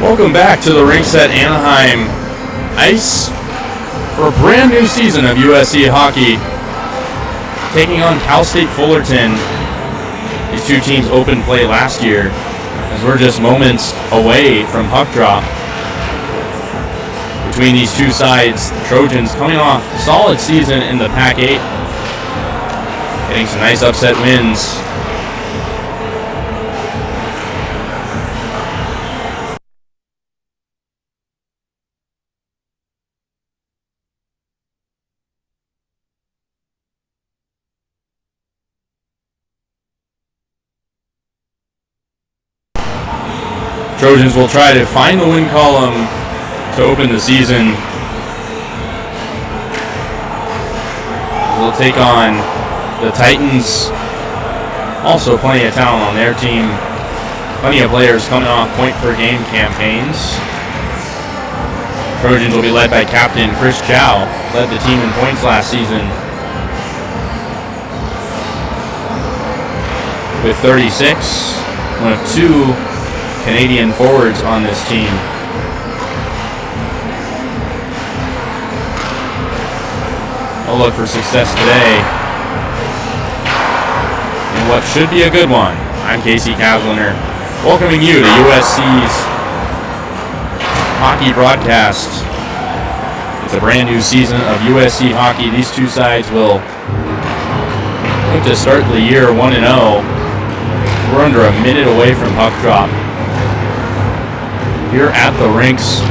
Welcome back to the rinks at Anaheim Ice for a brand new season of USC hockey, taking on Cal State Fullerton. These two teams opened play last year, as we're just moments away from puck drop. Between these two sides, the Trojans coming off a solid season in the Pac-8, getting some nice upset wins. Trojans will try to find the win column to open the season. They'll take on the Titans. Also plenty of talent on their team. Plenty of players coming off point per game campaigns. Trojans will be led by captain Chris Chow, led the team in points last season with 36, one of two Canadian forwards on this team. I'll look for success today in what should be a good one. I'm Kasey Kazliner, welcoming you to USC's hockey broadcast. It's a brand new season of USC hockey. These two sides will look to start the year 1-0. We're under a minute away from puck drop here at the rinks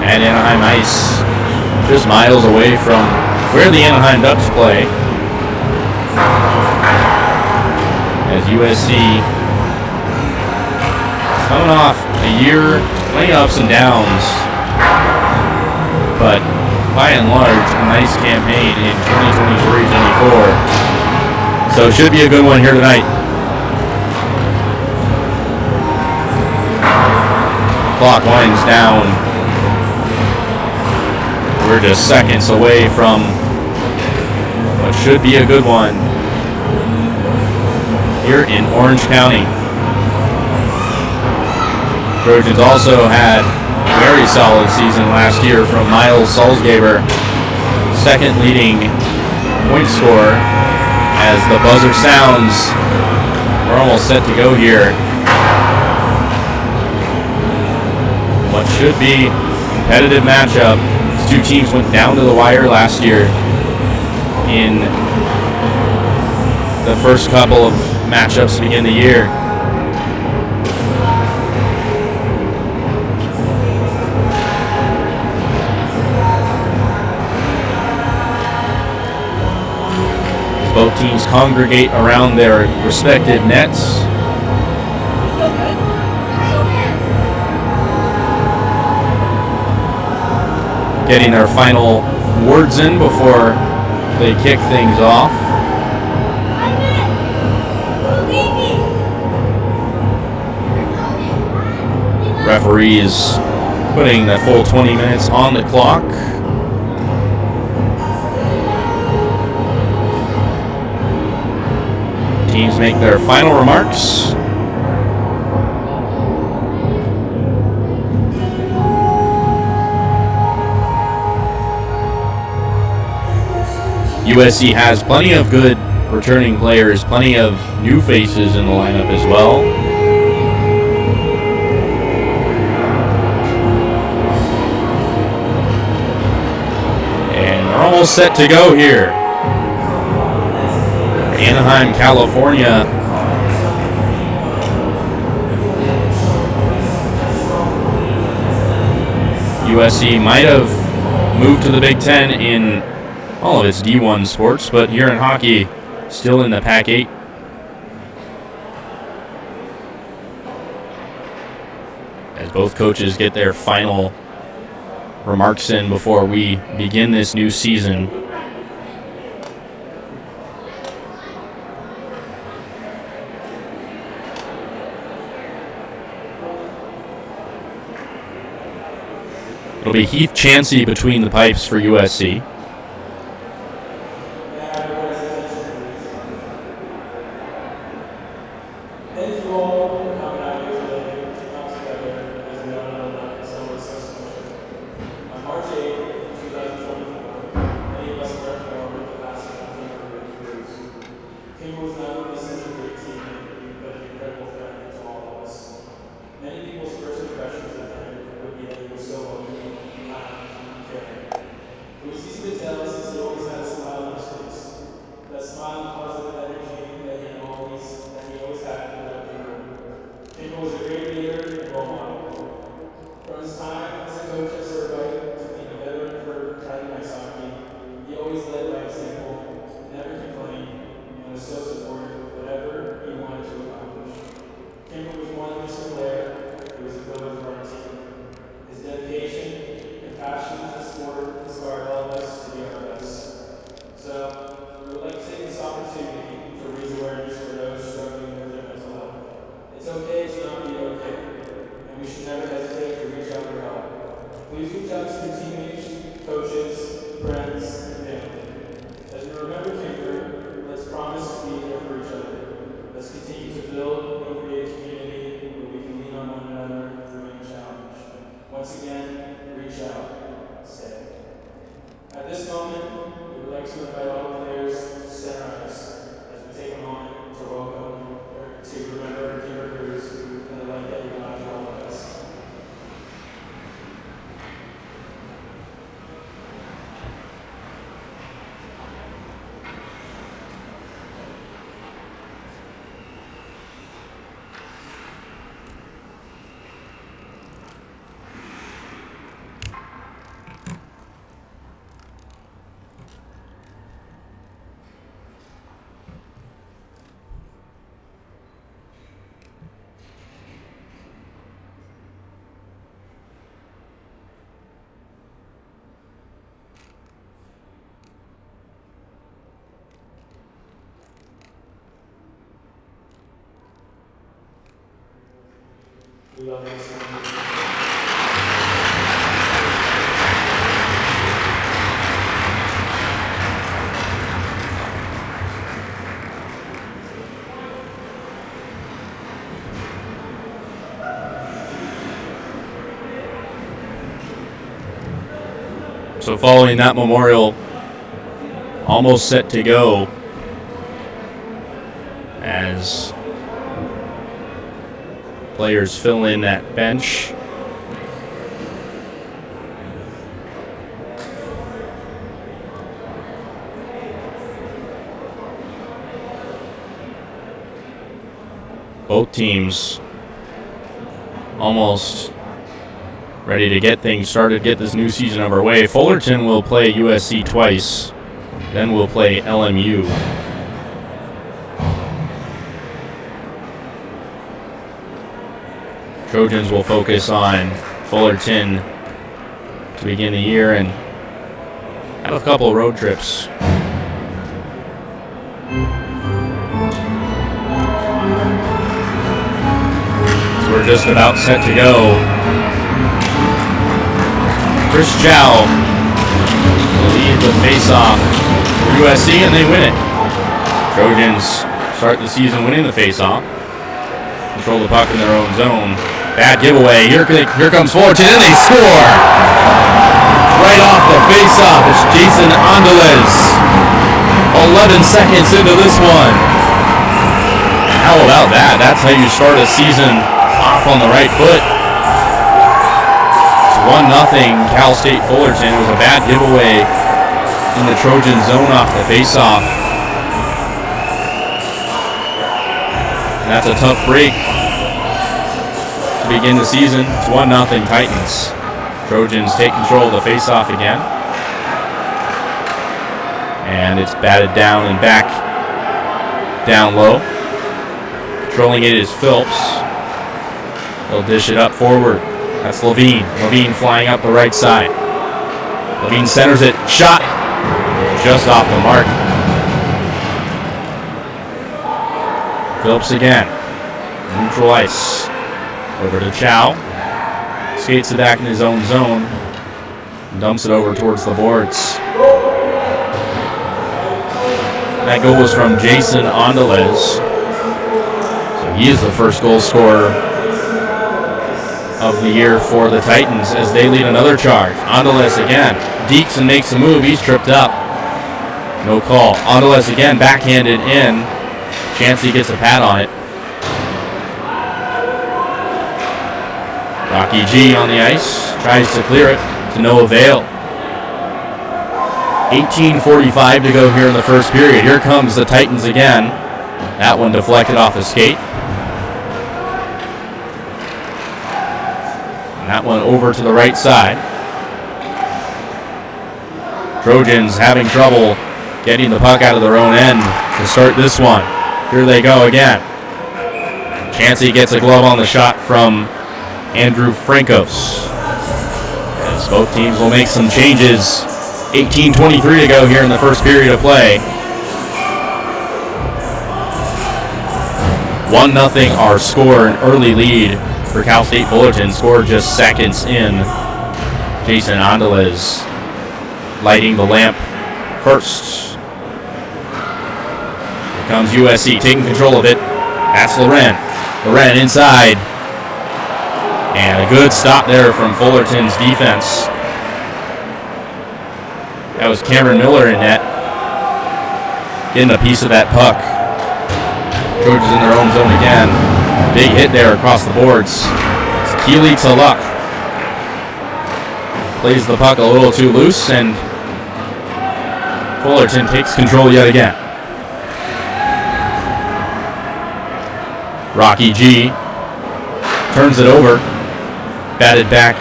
at Anaheim Ice, just miles away from where the Anaheim Ducks play, as USC coming off a year, plenty of ups and downs, but by and large a nice campaign in 2023-24, so it should be a good one here tonight. Clock winds down. We're just seconds away from what should be a good one here in Orange County. Trojans also had a very solid season last year from Miles Salzgeber, second leading point scorer. As the buzzer sounds, we're almost set to go here. What should be a competitive matchup. These two teams went down to the wire last year in the first couple of matchups to begin the year. Both teams congregate around their respective nets. Getting their final words in before they kick things off. Referees putting the full 20 minutes on the clock. Teams make their final remarks. USC has plenty of good returning players, plenty of new faces in the lineup as well. And we're almost set to go here. Anaheim, California. USC might have moved to the Big Ten in all of its D1 sports, but here in hockey, still in the Pac-8. As both coaches get their final remarks in before we begin this new season. It'll be Heath Chansey between the pipes for USC. So following that memorial, almost set to go as players fill in that bench. Both teams almost ready to get things started, get this new season underway. Fullerton will play USC twice, then we'll play LMU. Trojans will focus on Fullerton to begin the year and have a couple of road trips. So we're just about set to go. Chris Chow will lead the face-off for USC, and they win it. Trojans start the season winning the face-off. Control the puck in their own zone. Bad giveaway. Here comes Fullerton, and they score! Right off the face-off, it's Jason Andales. 11 seconds into this one. How about that? That's how you start a season off on the right foot. 1-0 Cal State Fullerton. It was a bad giveaway in the Trojan zone off the faceoff. And that's a tough break to begin the season. It's 1-0 Titans. Trojans take control of the faceoff again. And it's batted down and back down low. Controlling it is Phillips. He'll dish it up forward. That's Levine. Levine flying up the right side. Levine centers it. Shot. Just off the mark. Phillips again. Neutral ice. Over to Chow. Skates it back in his own zone. Dumps it over towards the boards. That goal was from Jason Andales. So he is the first goal scorer of the year for the Titans as they lead another charge. Andales again. Deeks and makes a move. He's tripped up. No call. Andales again backhanded in. Chansey gets a pad on it. Rocky G on the ice. Tries to clear it to no avail. 18:45 to go here in the first period. Here comes the Titans again. That one deflected off the skate. That one over to the right side. Trojans having trouble getting the puck out of their own end to start this one. Here they go again. Chansey gets a glove on the shot from Andrew Francos. As both teams will make some changes. 18:23 to go here in the first period of play. 1-0 our score, an early lead for Cal State Fullerton, scored just seconds in. Jason Andales lighting the lamp first. Here comes USC taking control of it. That's Loren. Loren inside. And a good stop there from Fullerton's defense. That was Cameron Miller in net. Getting a piece of that puck. Trojans in their own zone again. Big hit there across the boards. It's Keely to Luck. Plays the puck a little too loose, and Fullerton takes control yet again. Rocky G turns it over. Batted back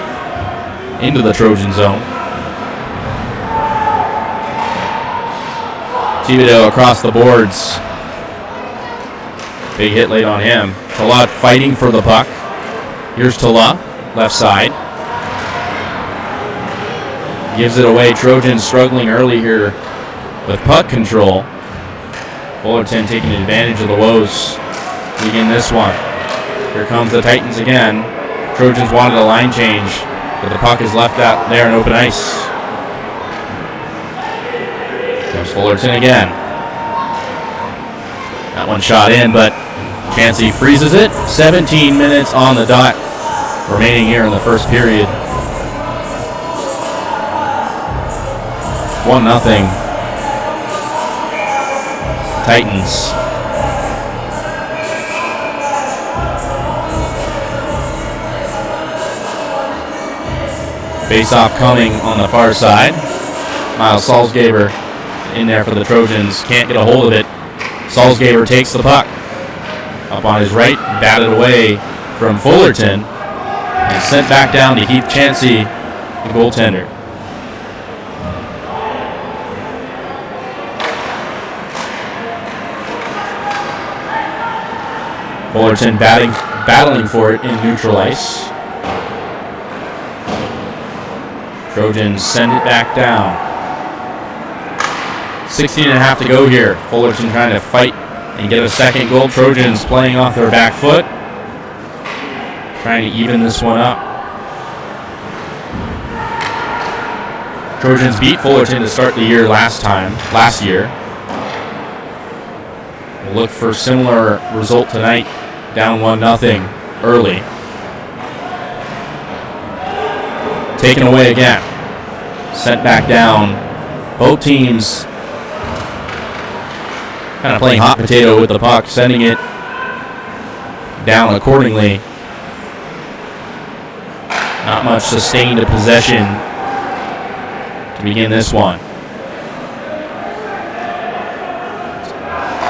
into the Trojan zone. Thibodeau across the boards. Big hit laid on him. Tala fighting for the puck. Here's Tala, left side. Gives it away. Trojans struggling early here with puck control. Fullerton taking advantage of the woes to begin this one. Here comes the Titans again. Trojans wanted a line change, but the puck is left out there in open ice. Comes Fullerton again. That one shot in, but Kasey freezes it. 17 minutes on the dot remaining here in the first period. 1-0. Titans. Face-off coming on the far side. Miles Salzgeber in there for the Trojans. Can't get a hold of it. Salzgeber takes the puck. Up on his right, batted away from Fullerton. And sent back down to Heath Chansey, the goaltender. Fullerton battling for it in neutral ice. Trojans send it back down. 16.5 to go here. Fullerton trying to fight and get a second goal. Trojans playing off their back foot. Trying to even this one up. Trojans beat Fullerton to start the year last year. We'll look for a similar result tonight. Down 1-0 early. Taken away again. Sent back down. Both teams kind of playing hot potato with the puck, sending it down accordingly. Not much sustained possession to begin this one.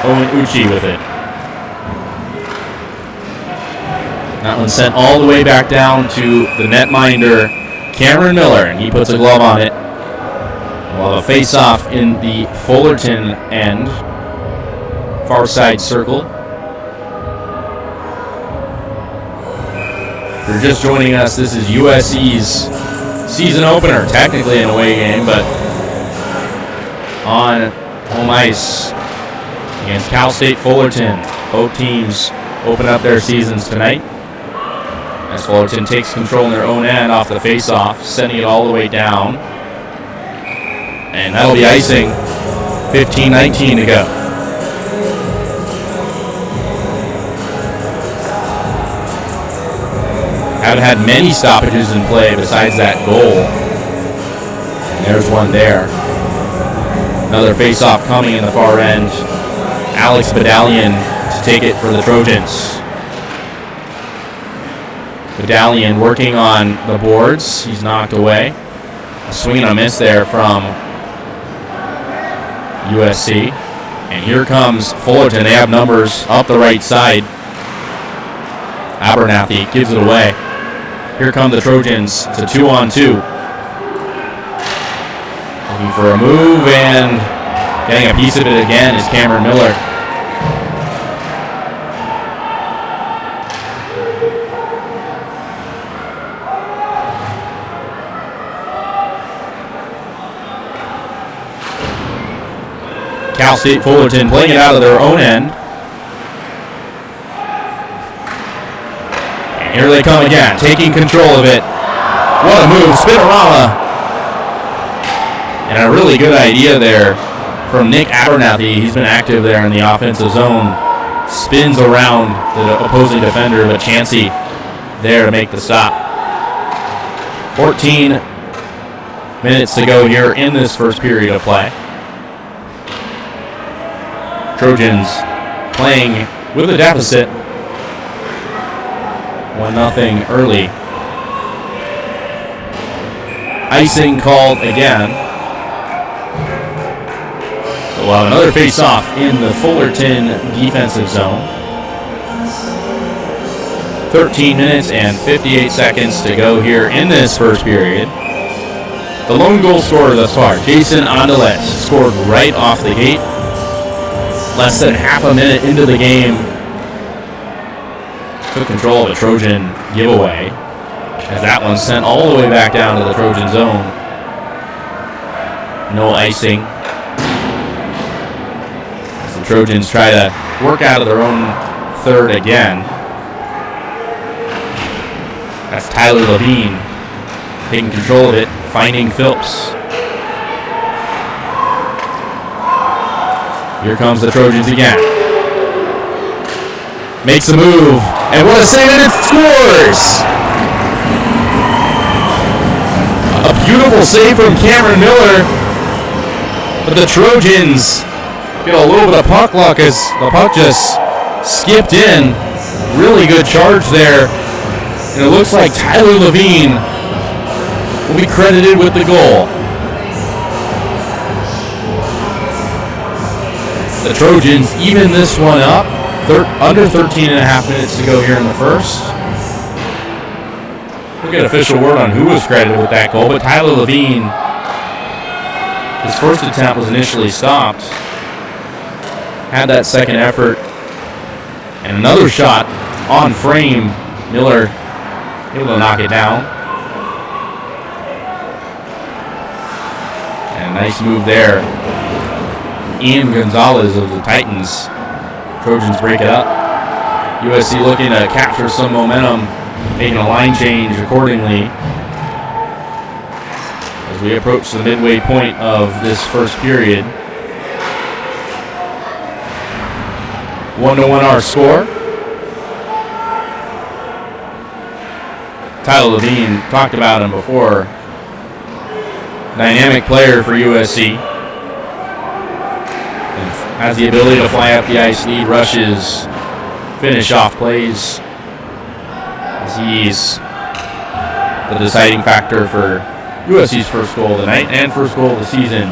Owen Uchi with it. That one sent all the way back down to the netminder, Cameron Miller, and he puts a glove on it. We'll have a face-off in the Fullerton end, far side circle. If you're just joining us, this is USC's season opener, technically an away game, but on home ice against Cal State Fullerton. Both teams open up their seasons tonight. As Fullerton takes control in their own end off the face-off, sending it all the way down. And that'll be icing. 15-19 to go. Haven't had many stoppages in play besides that goal. And there's one there. Another face-off coming in the far end. Alex Badalian to take it for the Trojans. Badalian working on the boards. He's knocked away. A swing and a miss there from USC. And here comes Fullerton. They have numbers up the right side. Abernathy gives it away. Here come the Trojans. It's a 2-on-2. Looking for a move and getting a piece of it again is Cameron Miller. Cal State Fullerton playing it out of their own end. And here they come again, taking control of it. What a move, Spinorama. And a really good idea there from Nick Abernathy. He's been active there in the offensive zone. Spins around the opposing defender, but Chansey there to make the stop. 14 minutes to go here in this first period of play. Trojans playing with a deficit. 1-0 early. Icing called again. So we'll have another face-off in the Fullerton defensive zone. 13 minutes and 58 seconds to go here in this first period. The lone goal scorer thus far, Jason Andeles, scored right off the gate. Less than half a minute into the game, took control of a Trojan giveaway as that one sent all the way back down to the Trojan zone. No icing. As the Trojans try to work out of their own third again. That's Tyler Levine taking control of it, finding Phillips. Here comes the Trojans again. Makes a move, and what a save, and it scores! A beautiful save from Cameron Miller, but the Trojans get a little bit of puck luck as the puck just skipped in. Really good charge there, and it looks like Tyler Levine will be credited with the goal. The Trojans even this one up. Under 13 and a half minutes to go here in the first. We'll get official word on who was credited with that goal, but Tyler Levine, his first attempt was initially stopped. Had that second effort. And another shot on frame. Miller able to knock it down. And a nice move there. Ian Gonzalez of the Titans. Trojans break it up. USC looking to capture some momentum, making a line change accordingly. As we approach the midway point of this first period. 1-1 our score. Tyler Levine, talked about him before. Dynamic player for USC. Has the ability to fly up the ice, lead rushes, finish off plays. As he's the deciding factor for USC's first goal of the night and first goal of the season.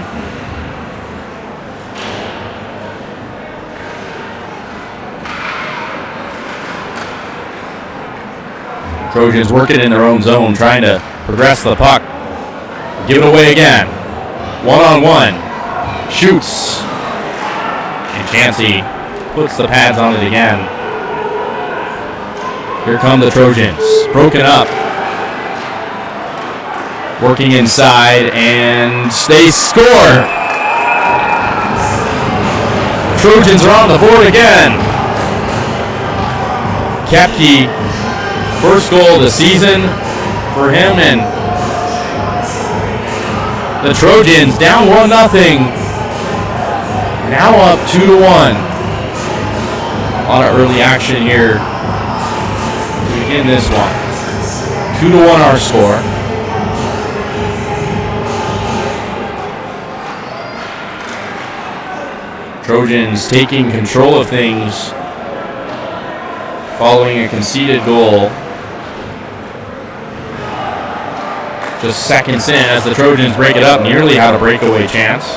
Trojans working in their own zone, trying to progress the puck. Give it away again. 1-on-1. Shoots. Kasey puts the pads on it again. Here come the Trojans. Broken up. Working inside, and they score! Trojans are on the board again. Kepke, first goal of the season for him, and the Trojans down 1-0. Now up 2-1. A lot of early action here to begin this one. 2-1 our score. Trojans taking control of things following a conceded goal. Just seconds in as the Trojans break it up, nearly had a breakaway chance.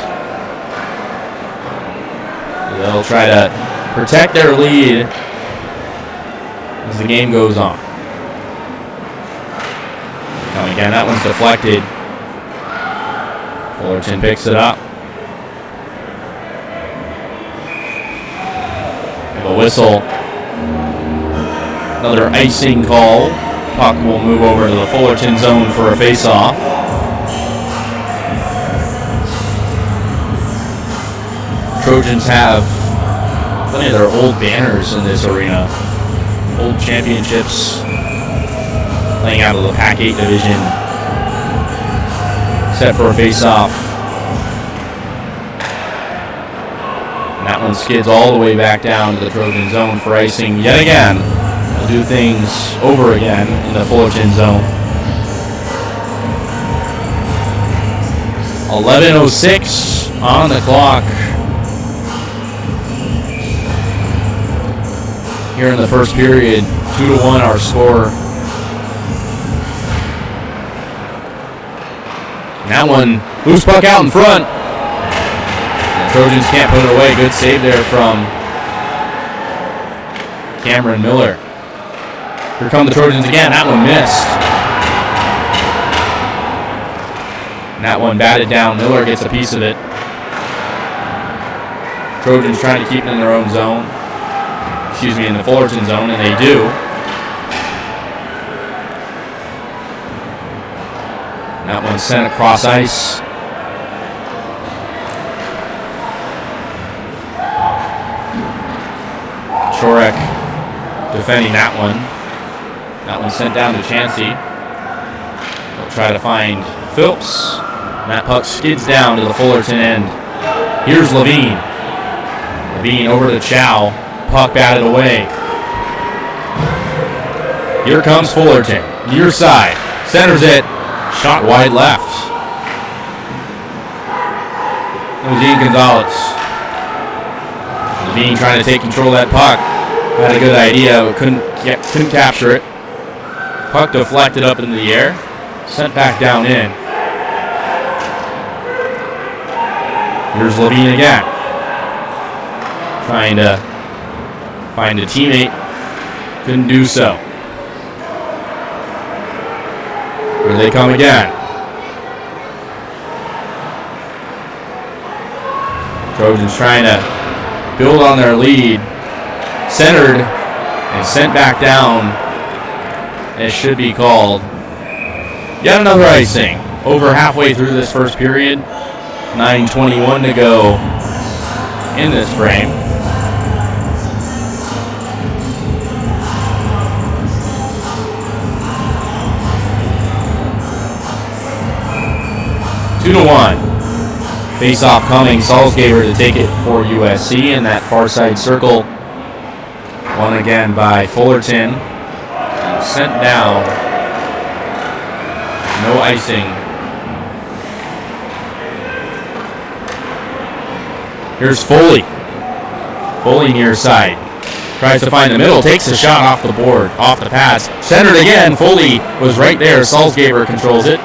They'll try to protect their lead as the game goes on. Now again, that one's deflected. Fullerton picks it up. A whistle. Another icing call. Puck will move over to the Fullerton zone for a face-off. Trojans have plenty of their old banners in this arena. Old championships playing out of the Pac-8 division. Set for a face-off. And that one skids all the way back down to the Trojan zone for icing yet again. We'll do things over again in the Fullerton zone. 11:06 on the clock. Here in the first period, 2-1 our score. And that one, loose puck out in front. The Trojans can't put it away. Good save there from Cameron Miller. Here come the Trojans again. That one missed. And that one batted down. Miller gets a piece of it. Trojans trying to keep it in their own zone. In the Fullerton zone, and they do. That one sent across ice. Chorek defending that one. That one sent down to Chansey. They'll try to find Phillips. And that puck skids down to the Fullerton end. Here's Levine. Levine over to Chow. Puck batted away. Here comes Fullerton. Near side. Centers it. Shot wide left. It was Ian Gonzalez. Levine trying to take control of that puck. Had a good idea, but couldn't capture it. Puck deflected up into the air. Sent back down in. Here's Levine again. Trying to find a teammate. Couldn't do so. Here they come again. Trojans trying to build on their lead. Centered and sent back down. It should be called. Yet another icing. Over halfway through this first period. 9:21 to go in this frame. Two to 1. Face-off coming. Salzgeber to take it for USC in that far side circle. Won again by Fullerton. And sent down. No icing. Here's Foley. Foley near side. Tries to find the middle. Takes a shot off the board. Off the pass. Centered again. Foley was right there. Salzgeber controls it.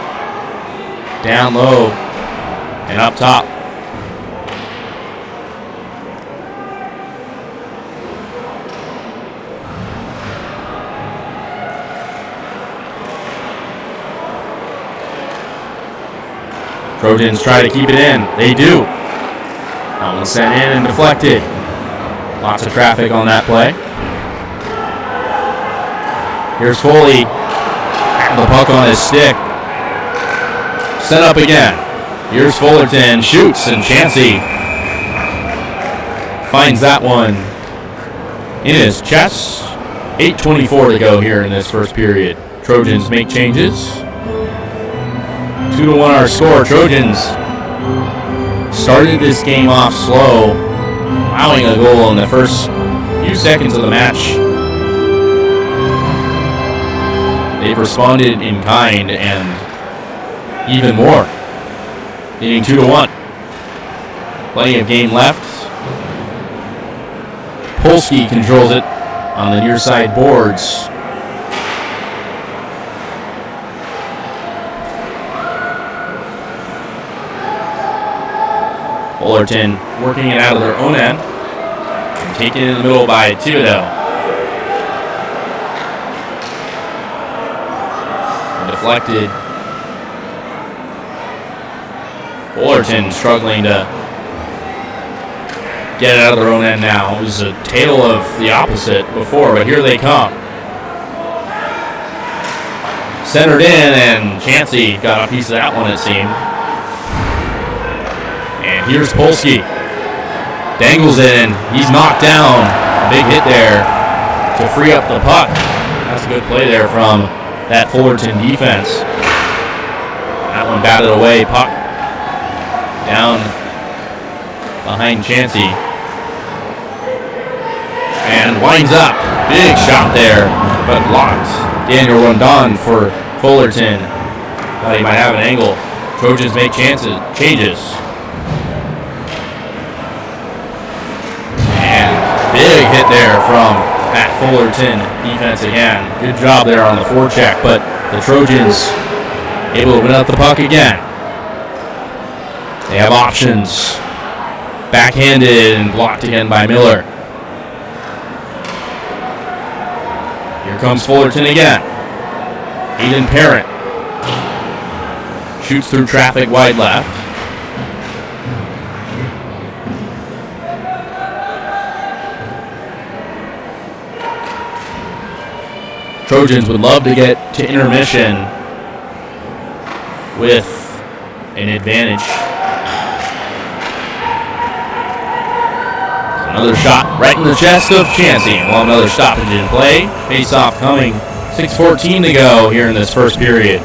Down low. And up top. Trojans try to keep it in. They do. That one sent in and deflected. Lots of traffic on that play. Here's Foley. The puck on his stick. Set up again. Here's Fullerton. Shoots, and Chansey finds that one in his chest. 8:24 to go here in this first period. Trojans make changes. 2 to 1 our score. Trojans started this game off slow, allowing a goal in the first few seconds of the match. They've responded in kind and even more, leading 2 to 1. Plenty of game left. Polsky controls it on the near side boards. Fullerton working it out of their own end. And taken in the middle by Thibodeau. Deflected. Fullerton struggling to get it out of their own end now. It was a tale of the opposite before, but here they come. Centered in, and Chansey got a piece of that one, it seemed. And here's Polsky. Dangles in. He's knocked down. Big hit there to free up the puck. That's a good play there from that Fullerton defense. That one batted away. Puck down behind Chansey. And winds up. Big shot there, but blocked. Daniel Rondon for Fullerton. Thought he might have an angle. Trojans make changes. Big hit there from that Fullerton defense again. Good job there on the forecheck, but the Trojans able to win out the puck again. They have options. Backhanded and blocked again by Miller. Here comes Fullerton again. Aiden Parent shoots through traffic wide left. Trojans would love to get to intermission with an advantage. Another shot right in the chest of Chansey. Well, another stoppage in play. Face-off coming. 6:14 to go here in this first period.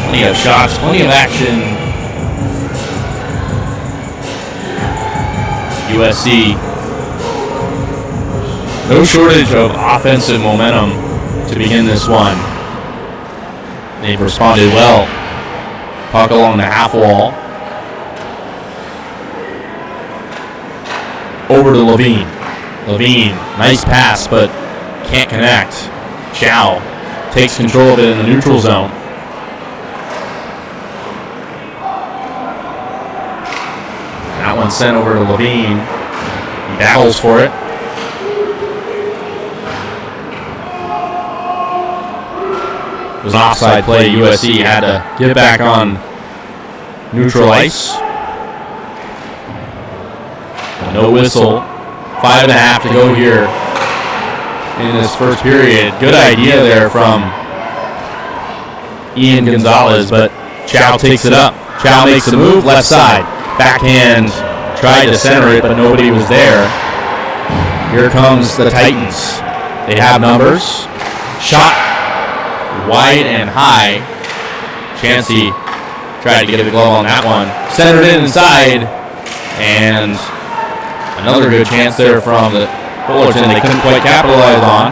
Plenty of shots, plenty of action. USC, no shortage of offensive momentum to begin this one. They've responded well. Puck along the half wall. Over to Levine. Levine, nice pass, but can't connect. Chow takes control of it in the neutral zone. That one sent over to Levine. He battles for it. It was an offside play. USC had to get back on neutral ice. No whistle. 5.5 to go here in this first period. Good idea there from Ian Gonzalez, but Chow takes it up. Chow makes the move, left side. Backhand, tried to center it, but nobody was there. Here comes the Titans. They have numbers. Shot wide and high. Chansey tried to get a glove on that one. Centered it inside, and another good chance there from the Fullerton they couldn't quite capitalize on.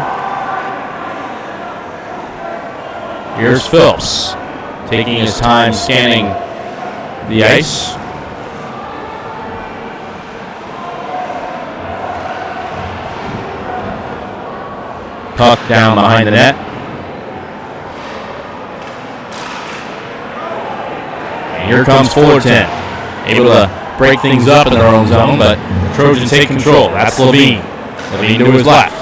Here's Phillips taking his time scanning the ice. Puck down behind the net. And here comes Fullerton, able to break things up in their own zone, but the Trojans take control. That's Levine. Levine to his left.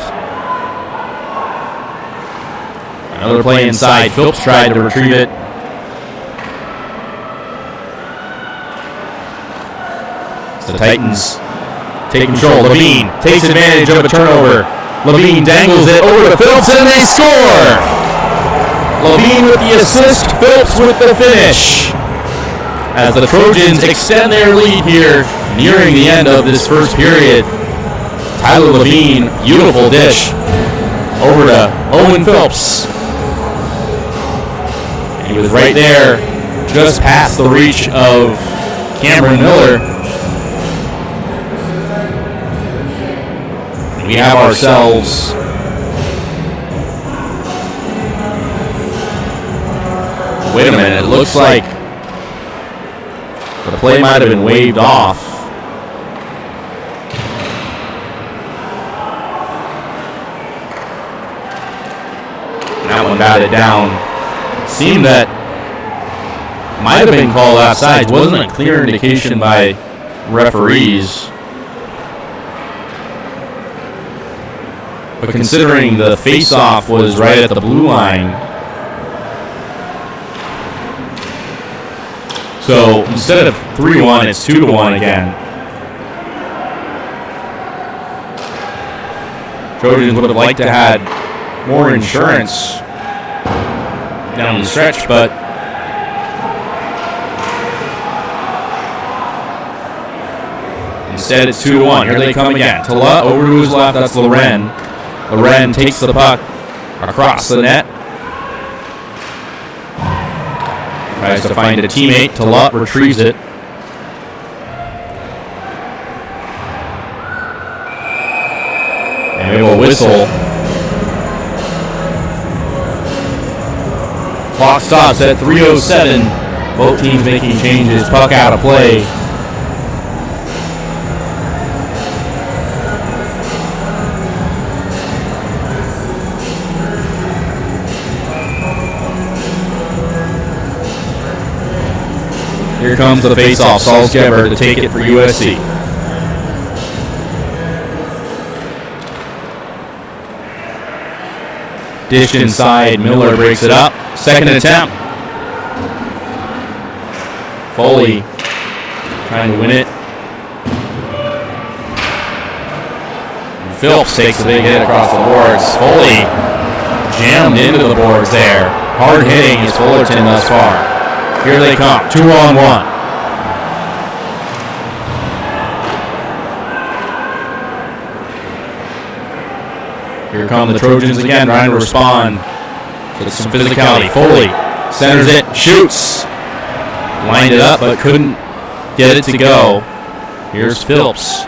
Another play inside. Phillips tried to retrieve it. The Titans take control. Levine takes advantage of a turnover. Levine dangles it over to Phillips, and they score! Levine with the assist, Phillips with the finish. As the Trojans extend their lead here, nearing the end of this first period. Tyler Levine, beautiful dish. Over to Owen Phillips. He was right there, just past the reach of Cameron Miller. We have ourselves wait a minute, it looks like the play might have been waved off. That one batted down. Seemed that might have been called outside. Wasn't a clear indication by referees. But considering the face-off was right at the blue line, so instead of 3-1, it's 2-1 again. Trojans would have liked to have had more insurance down the stretch, but instead it's 2-1. Here they come again. Tala over to his left, that's Loren. Loren takes the puck across the net. Tries to find a teammate. Tala retrieves it. And we have a whistle. Clock stops at 3:07. Both teams making changes. Puck out of play. Here comes the face-off. Salzgeber to take it for USC. Dish inside. Miller breaks it up. Second attempt. Foley trying to win it. And Phillips takes a big hit across the boards. Foley jammed into the boards there. Hard hitting is Fullerton thus far. Here they come, 2-on-1. Here come the Trojans again, trying to respond to some physicality. Foley centers it, shoots. Lined it up, but couldn't get it to go. Here's Phillips.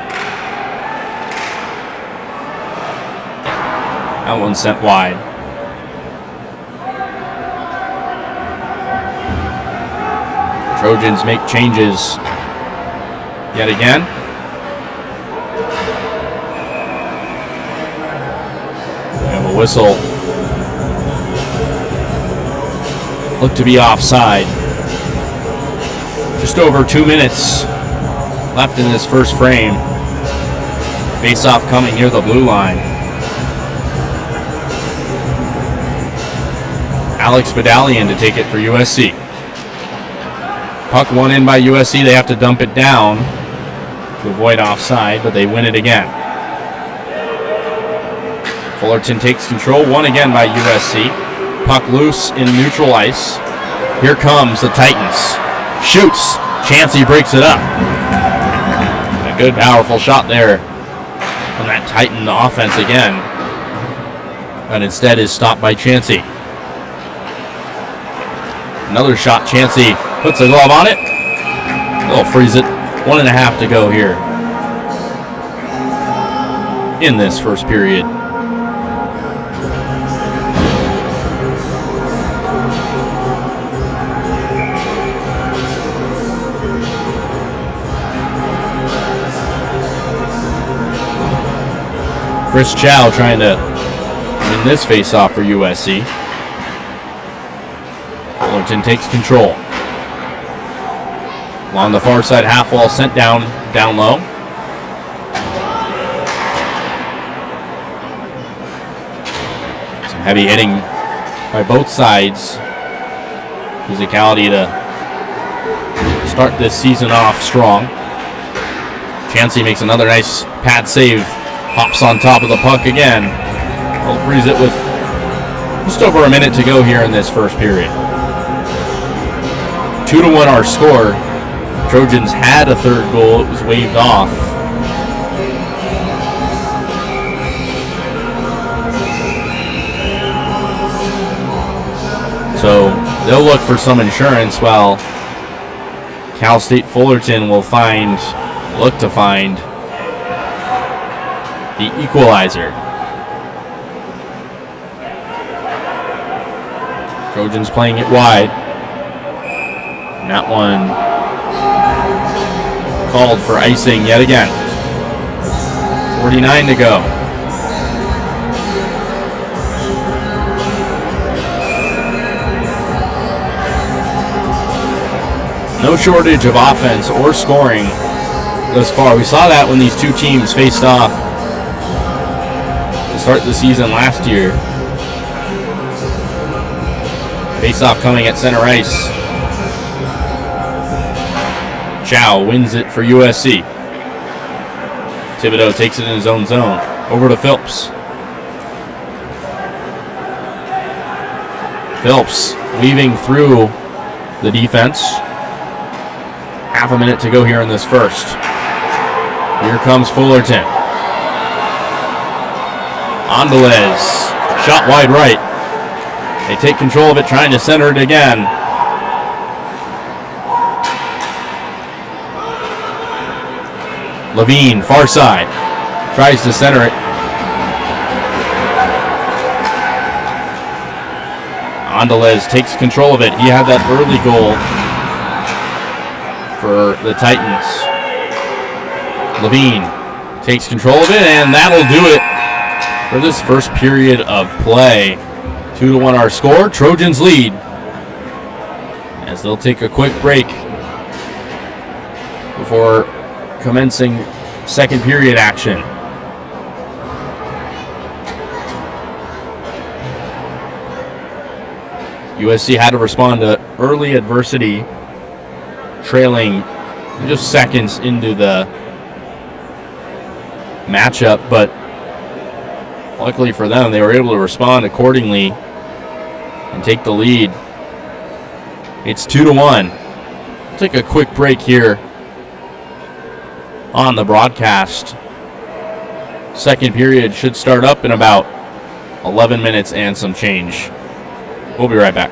That one sent wide. Trojans make changes yet again. We have a whistle. Look to be offside. Just over 2 minutes left in this first frame. Face-off coming near the blue line. Alex Medallion to take it for USC. Puck won in by USC. They have to dump it down to avoid offside, but they win it again. Fullerton takes control, won again by USC. Puck loose in neutral ice. Here comes the Titans. Shoots. Chansey breaks it up. A good, powerful shot there from that Titan offense again. But instead is stopped by Chansey. Another shot. Chansey puts a glove on it. They'll freeze it. 1.5 to go here in this first period. Chris Chow trying to win this face-off for USC. Fullerton takes control. Along the far side half wall, sent down low. Some heavy hitting by both sides. Physicality to start this season off strong. Chansey makes another nice pad save. Hops on top of the puck again. They'll freeze it with just over a minute to go here in this first period. 2-1 our score. Trojans had a third goal. It was waved off. So they'll look for some insurance while Cal State Fullerton will look to find the equalizer. Trojans playing it wide. And that one called for icing yet again. 49 to go. No shortage of offense or scoring thus far. We saw that when these two teams faced off to start the season last year. Face-off coming at center ice. Chow wins it for USC. Thibodeau takes it in his own zone. Over to Phillips. Phillips weaving through the defense. Half a minute to go here in this first. Here comes Fullerton. Andalez. Shot wide right. They take control of it, trying to center it again. Levine, far side. Tries to center it. Andalez takes control of it. He had that early goal for the Titans. Levine takes control of it, and that'll do it for this first period of play. 2-1 our score. Trojans lead as they'll take a quick break before commencing second period action. USC had to respond to early adversity, trailing just seconds into the matchup, but luckily for them, they were able to respond accordingly and take the lead. It's 2-1. We'll take a quick break here on the broadcast. Second period should start up in about 11 minutes and some change. We'll be right back.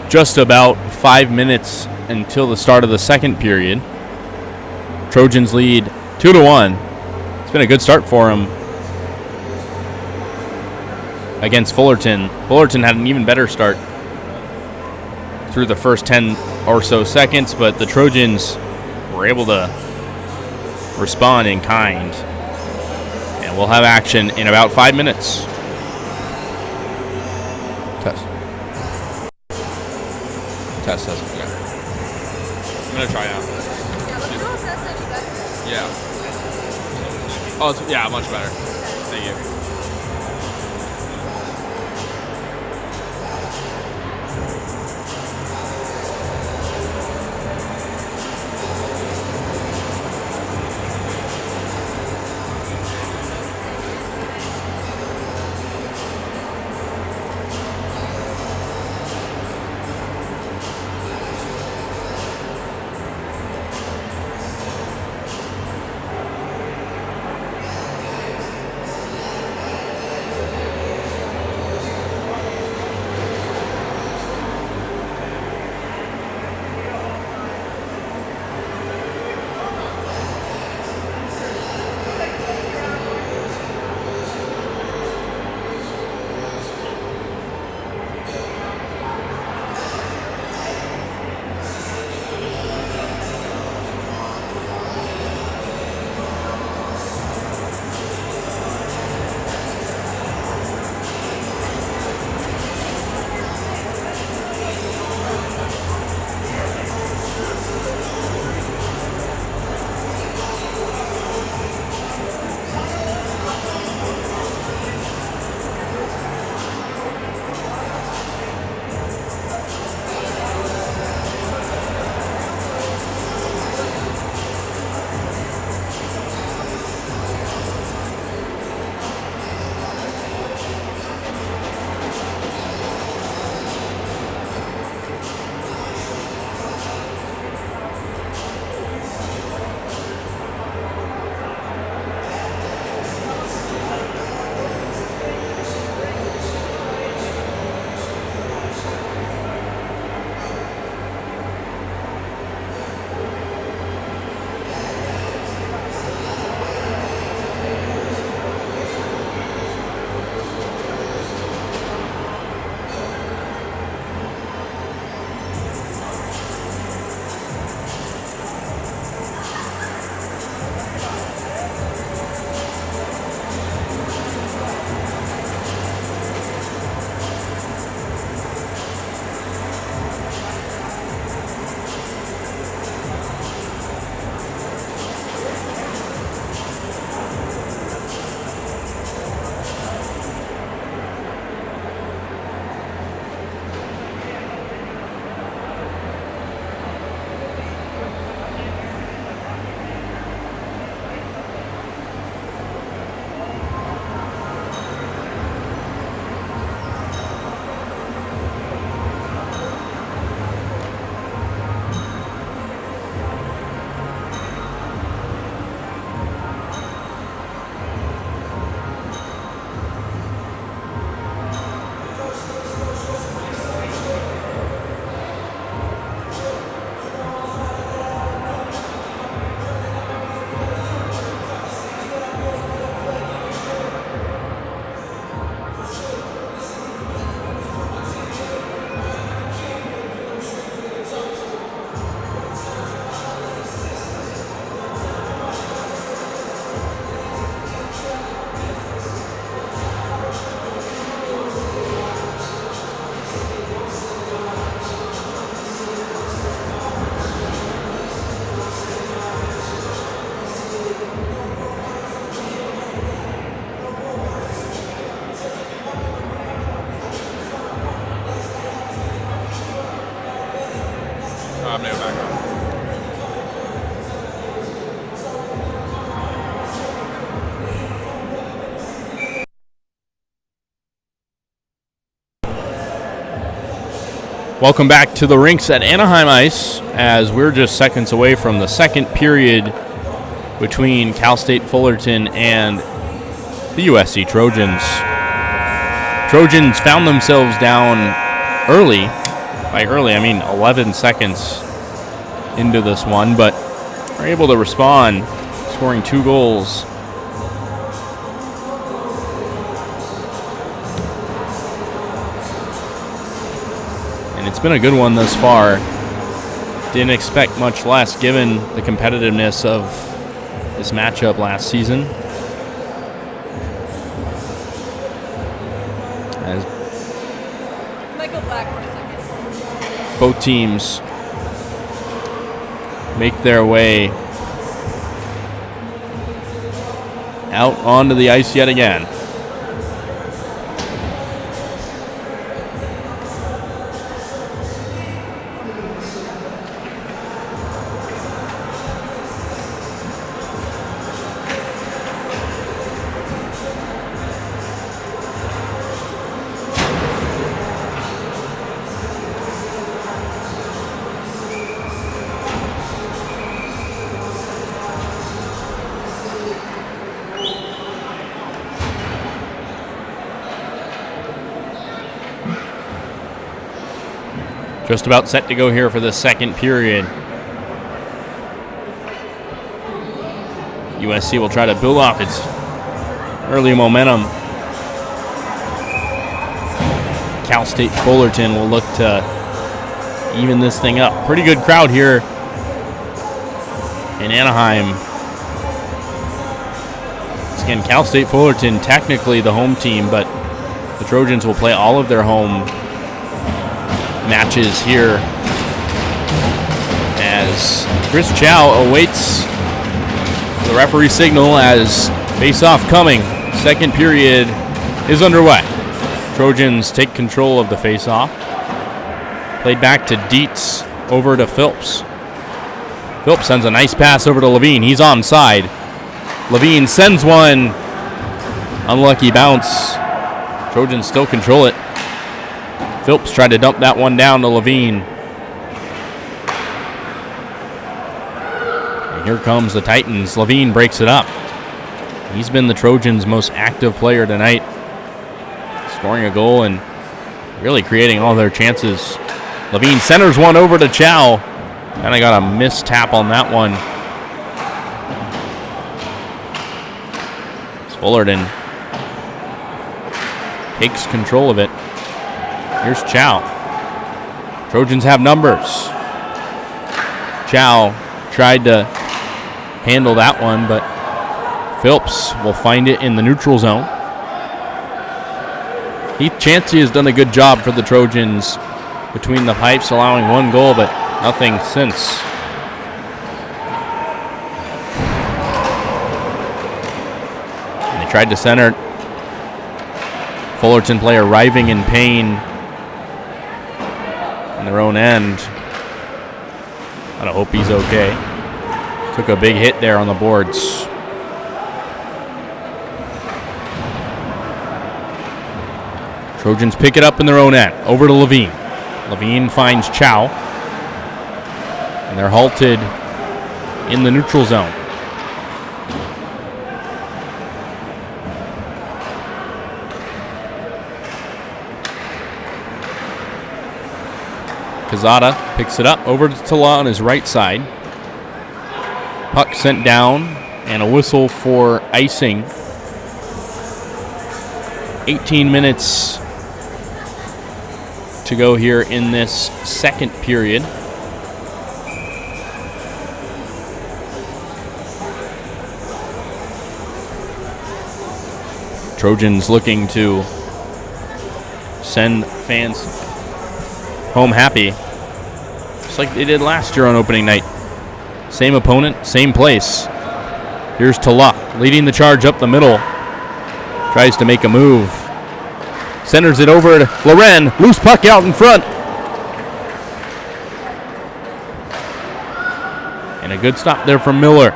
just about 5 minutes until the start of the second period. Trojans lead 2-1. It's been a good start for them against Fullerton. Fullerton had an even better start through the first 10 or so seconds, but the Trojans were able to respond in kind. And we'll have action in about 5 minutes. Test. Test. Yeah. I'm going to try out. Yeah. Oh, yeah, much better. Thank you. I'm now back on. Welcome back to the rinks at Anaheim Ice, as we're just seconds away from the second period between Cal State Fullerton and the USC Trojans. Trojans found themselves down early By early, I mean 11 seconds into this one, but are able to respond, scoring 2 goals. And it's been a good one thus far. Didn't expect much less given the competitiveness of this matchup last season. As both teams make their way out onto the ice yet again. Just about set to go here for the second period. USC will try to build off its early momentum. Cal State Fullerton will look to even this thing up. Pretty good crowd here in Anaheim. Once again, Cal State Fullerton technically the home team, but the Trojans will play all of their home matches here as Chris Chow awaits the referee signal as face-off coming. Second period is underway. Trojans take control of the face-off. Played back to Dietz, over to Phillips. Phillips sends a nice pass over to Levine. He's onside. Levine sends one. Unlucky bounce. Trojans still control it. Phillips tried to dump that one down to Levine. And here comes the Titans. Levine breaks it up. He's been the Trojans' most active player tonight, scoring a goal and really creating all their chances. Levine centers one over to Chow. Kind of got a missed tap on that one. Fullerton takes control of it. Here's Chow. Trojans have numbers. Chow tried to handle that one, but Phillips will find it in the neutral zone. Heath Chancey has done a good job for the Trojans between the pipes, allowing 1 goal, but nothing since. And they tried to center. Fullerton player writhing in pain in their own end. I hope he's okay. Took a big hit there on the boards. Trojans pick it up in their own end. Over to Levine. Levine finds Chow. And they're halted in the neutral zone. Kazada picks it up over to Tala on his right side. Puck sent down and a whistle for icing. 18 minutes to go here in this second period. Trojans looking to send fans home happy, just like they did last year on opening night. Same opponent, same place. Here's Tala leading the charge up the middle. Tries to make a move. Centers it over to Loren. Loose puck out in front. And a good stop there from Miller.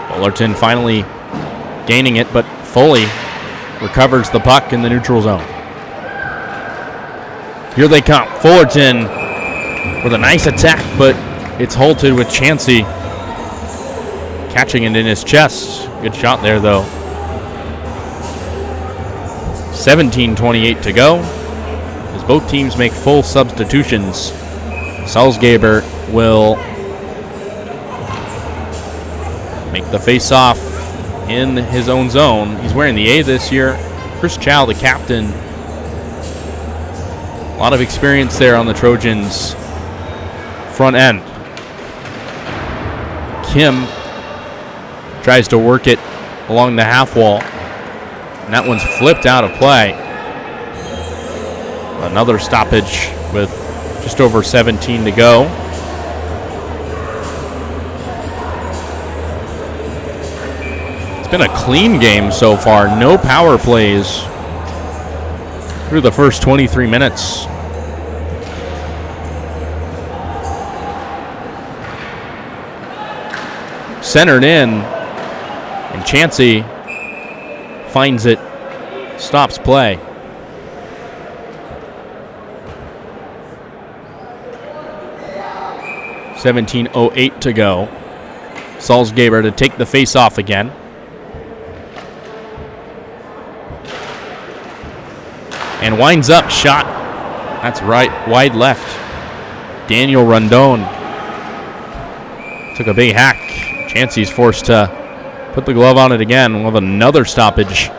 Fullerton finally gaining it, but Foley recovers the puck in the neutral zone. Here they come. Fullerton with a nice attack, but it's halted with Chancey catching it in his chest. Good shot there, though. 17:28 to go as both teams make full substitutions. Salzgeber will make the face-off in his own zone. He's wearing the A this year. Chris Chow, the captain. A lot of experience there on the Trojans' front end. Kim tries to work it along the half wall, and that one's flipped out of play. Another stoppage with just over 17 to go. It's been a clean game so far. No power plays through the first 23 minutes. Centered in, and Chansey finds it, stops play. .17:08 to go. Salzgeber to take the face-off again. And winds up, shot. That's right, wide left. Daniel Rondon took a big hack. Chansey's forced to put the glove on it again. We'll have another stoppage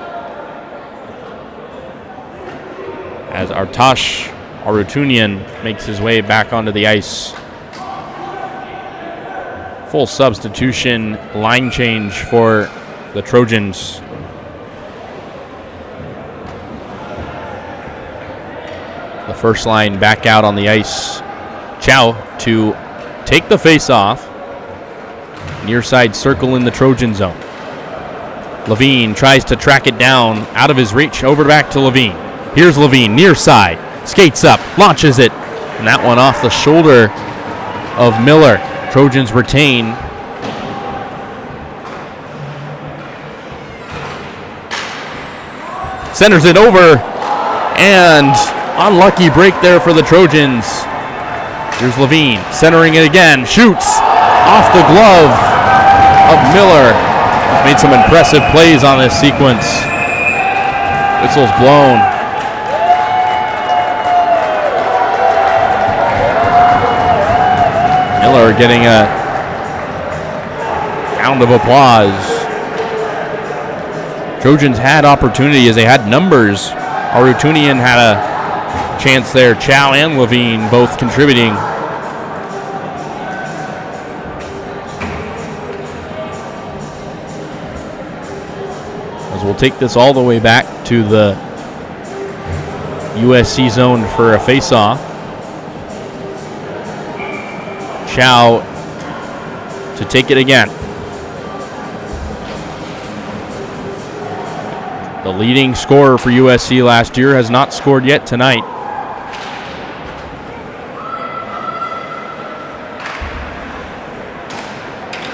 as Artash Arutunian makes his way back onto the ice. Full substitution line change for the Trojans. The first line back out on the ice. Chow to take the face-off. Near side circle in the Trojan zone. Levine tries to track it down out of his reach. Over back to Levine. Here's Levine near side. Skates up, launches it. And that one off the shoulder of Miller. Trojans retain. Centers it over. And unlucky break there for the Trojans. Here's Levine centering it again. Shoots off the glove of Miller. He's made some impressive plays on this sequence. Whistle's blown. Miller getting a round of applause. Trojans had opportunity as they had numbers. Arutunian had a chance there. Chow and Levine both contributing. As we'll take this all the way back to the USC zone for a face-off. Chow to take it again. The leading scorer for USC last year has not scored yet tonight.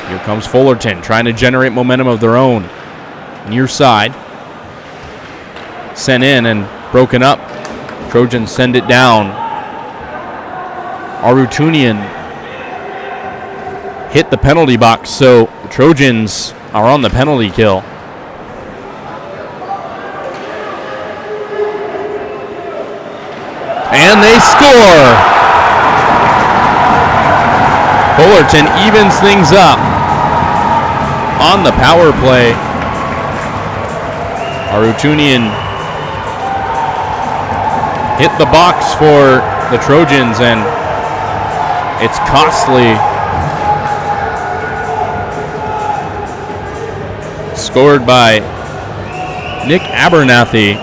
Here comes Fullerton trying to generate momentum of their own. Near side. Sent in and broken up. Trojans send it down. Arutunian hit the penalty box, so the Trojans are on the penalty kill. And they score! Fullerton evens things up on the power play. Arutunian hit the box for the Trojans, and it's costly. Scored by Nick Abernathy.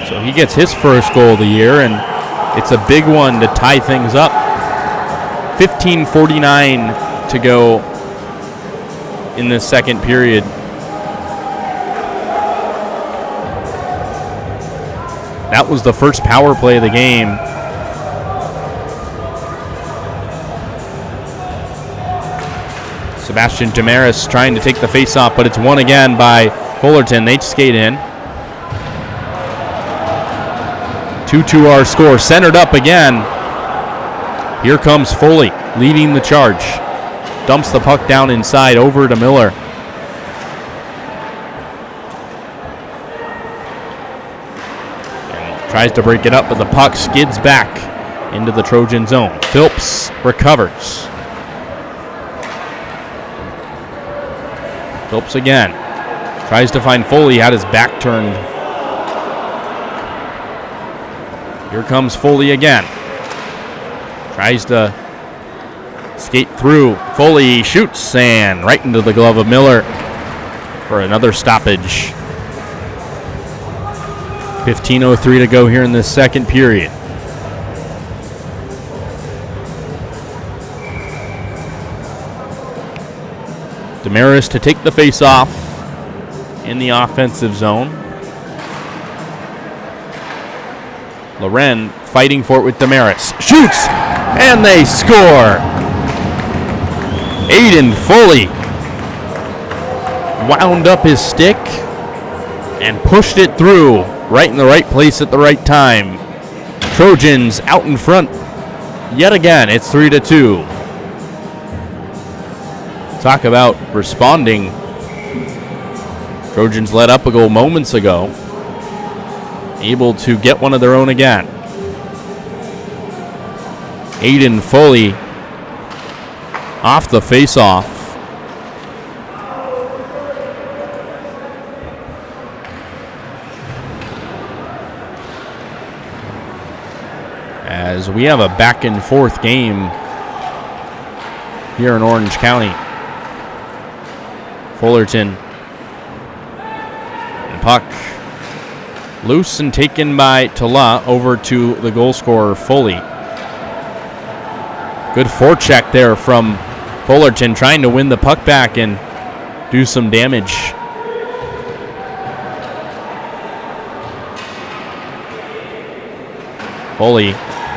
So he gets his first goal of the year, and it's a big one to tie things up. 15:49 to go in the second period. That was the first power play of the game. Sebastian Damaris trying to take the face-off, but it's won again by Fullerton. They skate in. 2-2 our score. Centered up again. Here comes Foley leading the charge. Dumps the puck down inside over to Tries to break it up, but the puck skids back into the Trojan zone. Phillips recovers. Phillips again. Tries to find Foley, had his back turned. Here comes Foley again. Tries to skate through. Foley shoots and right into the glove of Miller for another stoppage. 15:03 to go here in this second period. Damaris to take the face-off in the offensive zone. Loren fighting for it with Damaris. Shoots! And they score! Aiden Foley wound up his stick and pushed it through right in the right place at the right time. Trojans out in front yet again. It's 3-2. Talk about responding. Trojans let up a goal moments ago. Able to get one of their own again. Aiden Foley off the face-off. As we have a back and forth game here in Orange County. Fullerton. And puck loose and taken by Tala over to the goal scorer, Foley. Good forecheck there from Fullerton, trying to win the puck back and do some damage. Foley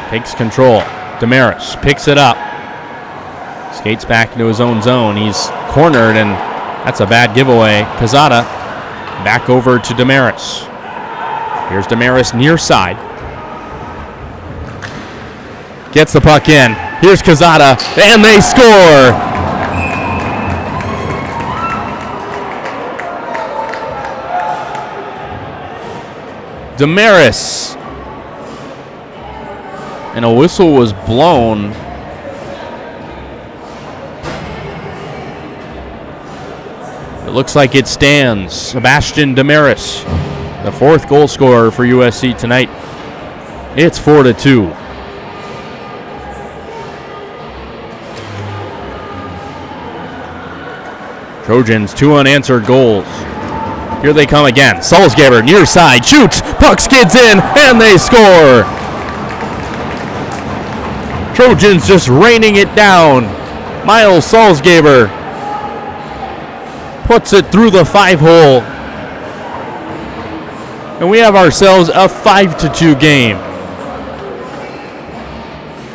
takes control. Damaris picks it up. Skates back into his own zone. He's cornered, and that's a bad giveaway. Kazada back over to Damaris. Here's Damaris near side. Gets the puck in. Here's Kazada, and they score! Damaris. And a whistle was blown. It looks like it stands. Sebastian Damaris, the fourth goal scorer for USC tonight. It's 4-2. Trojans, 2 unanswered goals. Here they come again. Salzgeber near side, shoots, puck skids in, and they score. Trojans just raining it down. Miles Salzgeber puts it through the 5-hole. And we have ourselves a 5-2 game.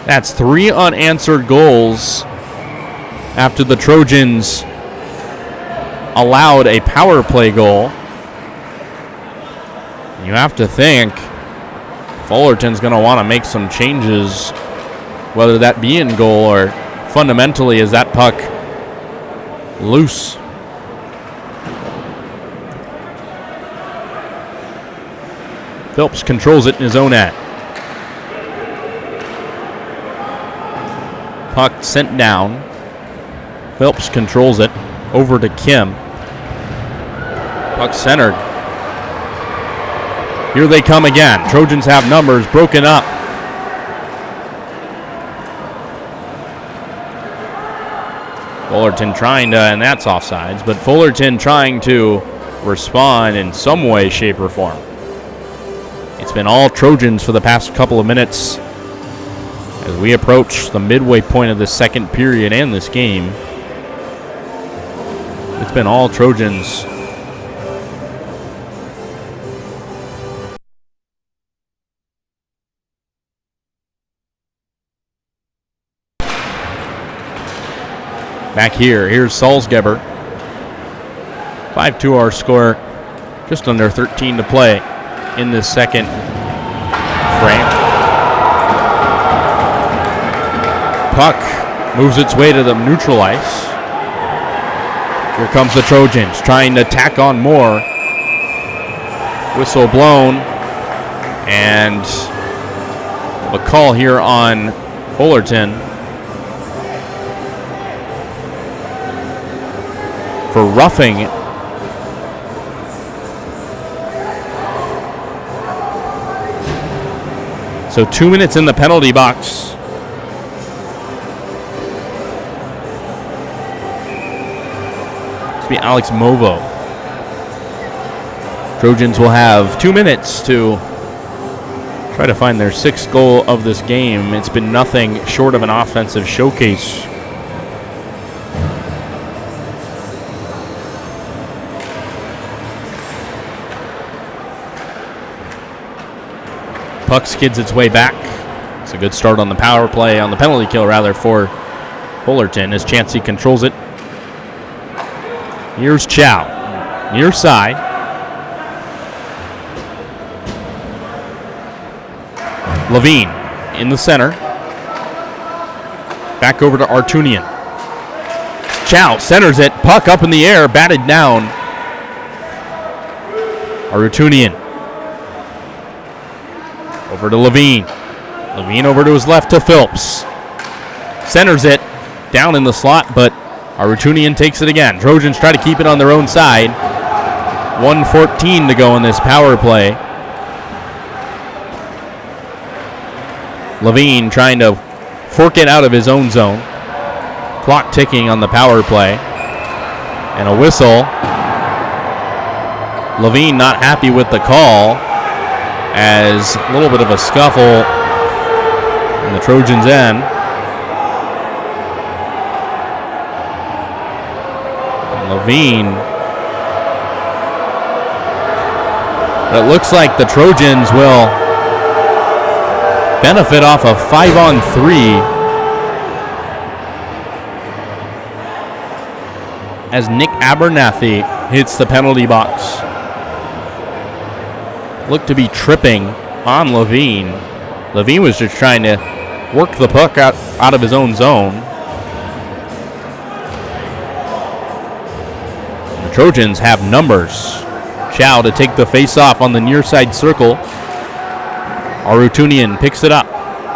That's 3 unanswered goals after the Trojans allowed a power play goal. You have to think Fullerton's going to want to make some changes, whether that be in goal or fundamentally is that puck loose. Phillips controls it in his own end. Puck sent down. Phillips controls it over to Kim. Puck centered. Here they come again. Trojans have numbers broken up. Fullerton trying to, and that's offsides, but Fullerton trying to respond in some way, shape, or form. It's been all Trojans for the past couple of minutes as we approach the midway point of the second period and this game. It's been all Trojans. Back here's Salzgeber. 5-2 our score. Just under 13 to play in this second frame. Puck moves its way to the neutral ice. Here comes the Trojans trying to tack on more. Whistle blown. And a call here on Fullerton for roughing. So 2 minutes in the penalty box. This will be Alex Movo. Trojans will have 2 minutes to try to find their 6th goal of this game. It's been nothing short of an offensive showcase. Puck skids its way back. It's a good start on the power play, on the penalty kill rather, for Fullerton as Chansey controls it. Here's Chow, near side. Levine in the center. Back over to Artunian. Chow centers it, puck up in the air, batted down. Artunian. Over to Levine. Levine over to his left to Phillips. Centers it down in the slot, but Artunian takes it again. Trojans try to keep it on their own side. 1:14 to go in this power play. Levine trying to fork it out of his own zone. Clock ticking on the power play. And a whistle. Levine not happy with the call, as a little bit of a scuffle in the Trojans' end. And Levine. But it looks like the Trojans will benefit off a 5-on-3 as Nick Abernathy hits the penalty box. Looked to be tripping on Levine. Levine was just trying to work the puck out of his own zone. The Trojans have numbers. Chow to take the face-off on the near side circle. Artunian picks it up.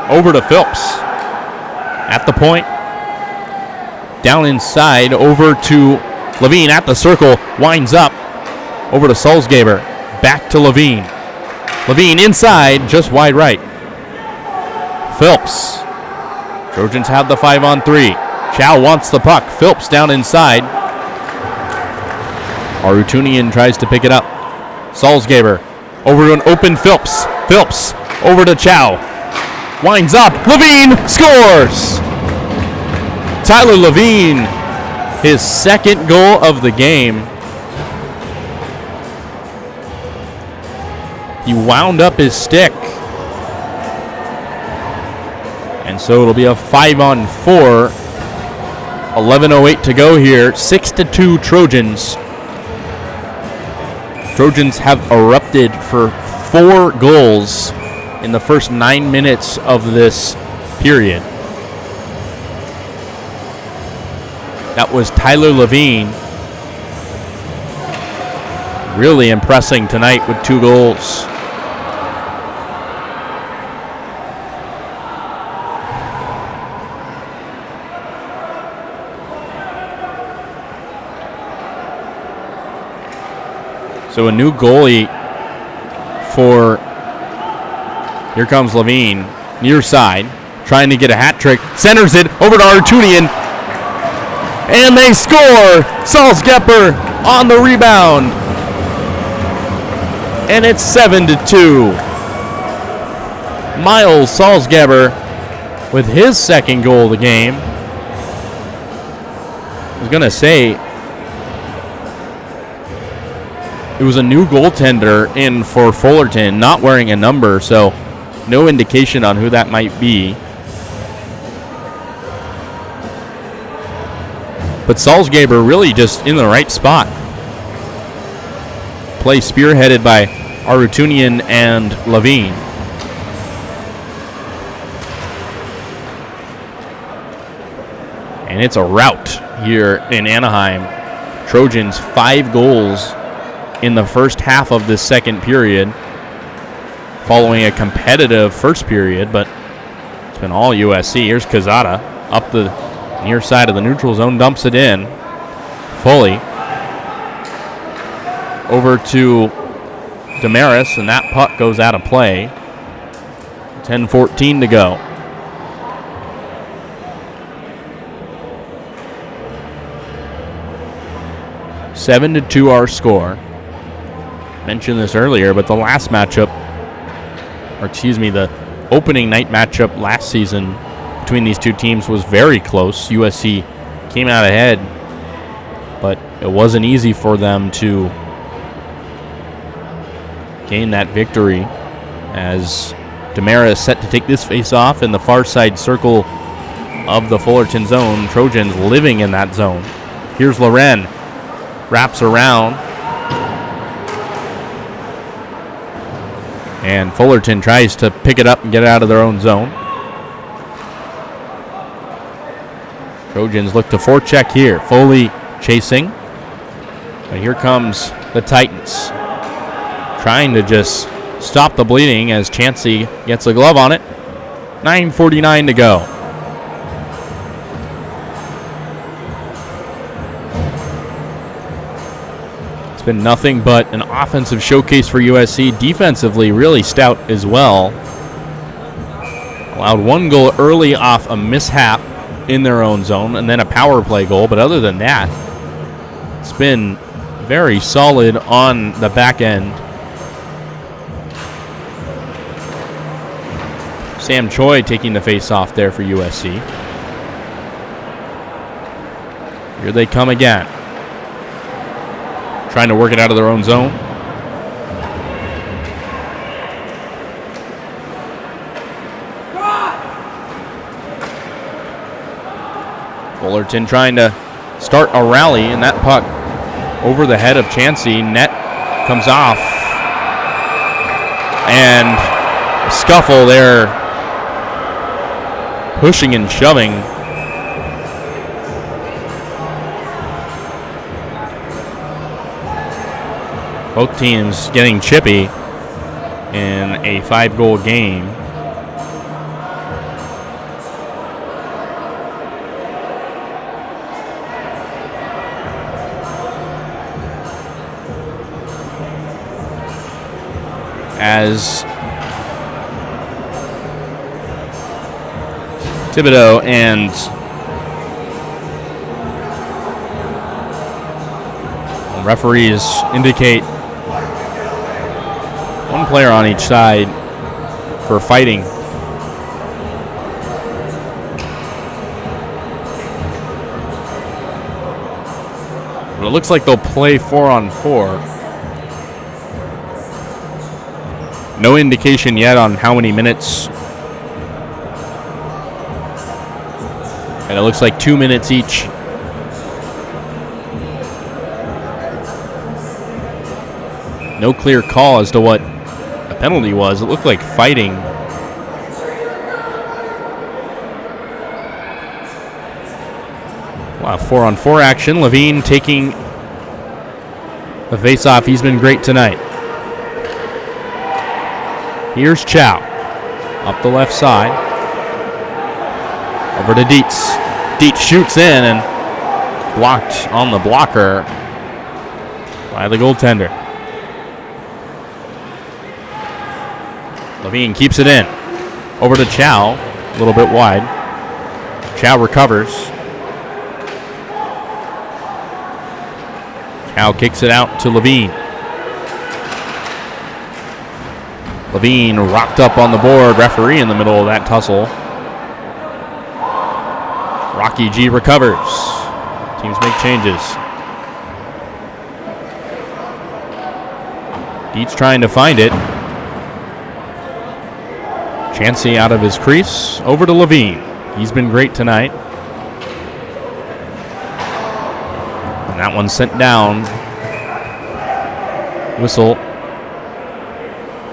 Over to Phillips. At the point. Down inside. Over to Levine at the circle. Winds up. Over to Salzgeber. Back to Levine. Levine inside, just wide right. Phillips. Trojans have the 5-on-3. Chow wants the puck. Phillips down inside. Artunian tries to pick it up. Salzgeber over to an open Phillips. Phillips over to Chow. Winds up. Levine scores! Tyler Levine, his 2nd goal of the game. He wound up his stick. And so it'll be a 5-on-4. 11:08 to go here. 6-2 Trojans. Trojans have erupted for 4 goals in the first 9 minutes of this period. That was Tyler Levine. Really impressing tonight with 2 goals. So a new goalie for, here comes Levine, near side, trying to get a hat trick, centers it over to Artunian, and they score! Salzgeber on the rebound, and it's 7-2. Miles Salzgeber with his 2nd goal of the game. I was going to say, it was a new goaltender in for Fullerton, not wearing a number, so no indication on who that might be. But Salzgeber really just in the right spot. Play spearheaded by Artunian and Levine. And it's a rout here in Anaheim. Trojans 5 goals in the first half of this 2nd period. following a competitive first period, but it's been all USC. Here's Quezada up the near side of the neutral zone, dumps it in. Foley over to Damaris, and that puck goes out of play. 10:14 to go. Seven to 2 our score. Mentioned this earlier, but the last matchup, the opening night matchup last season between these two teams was very close. USC came out ahead, but it wasn't easy for them to gain that victory, as Damaris set to take this face-off in the far side circle of the Fullerton zone. Trojans living in that zone. Here's Loren. Wraps around. And Fullerton tries to pick it up and get it out of their own zone. Trojans look to forecheck here. Foley chasing. But here comes the Titans, trying to just stop the bleeding as Chansey gets a glove on it. 9:49 to go. It's been nothing but an offensive showcase for USC. Defensively, really stout as well. Allowed one goal early off a mishap in their own zone, and then a power play goal. But other than that, it's been very solid on the back end. Sam Choi taking the face-off there for USC. Here they come again. Trying to work it out of their own zone. Fullerton trying to start a rally, and that puck over the head of Chansey. Net comes off. And a scuffle there. Pushing and shoving. Both teams getting chippy in a 5-goal game. As Thibodeau and referees indicate one player on each side for fighting. But it looks like they'll play 4-on-4. No indication yet on how many minutes. And it looks like 2 minutes each. No clear call as to what the penalty was. It looked like fighting. Wow, 4-on-4 action. Levine taking the face-off. He's been great tonight. Here's Chow. Up the left side. Over to Dietz. Dietz shoots in and blocked on the blocker by the goaltender. Levine keeps it in. Over to Chow. A little bit wide. Chow recovers. Chow kicks it out to Levine. Levine rocked up on the board. Referee in the middle of that tussle. Rocky G recovers. Teams make changes. Dietz trying to find it. Chansey out of his crease. Over to Levine. He's been great tonight. And that one sent down. Whistle.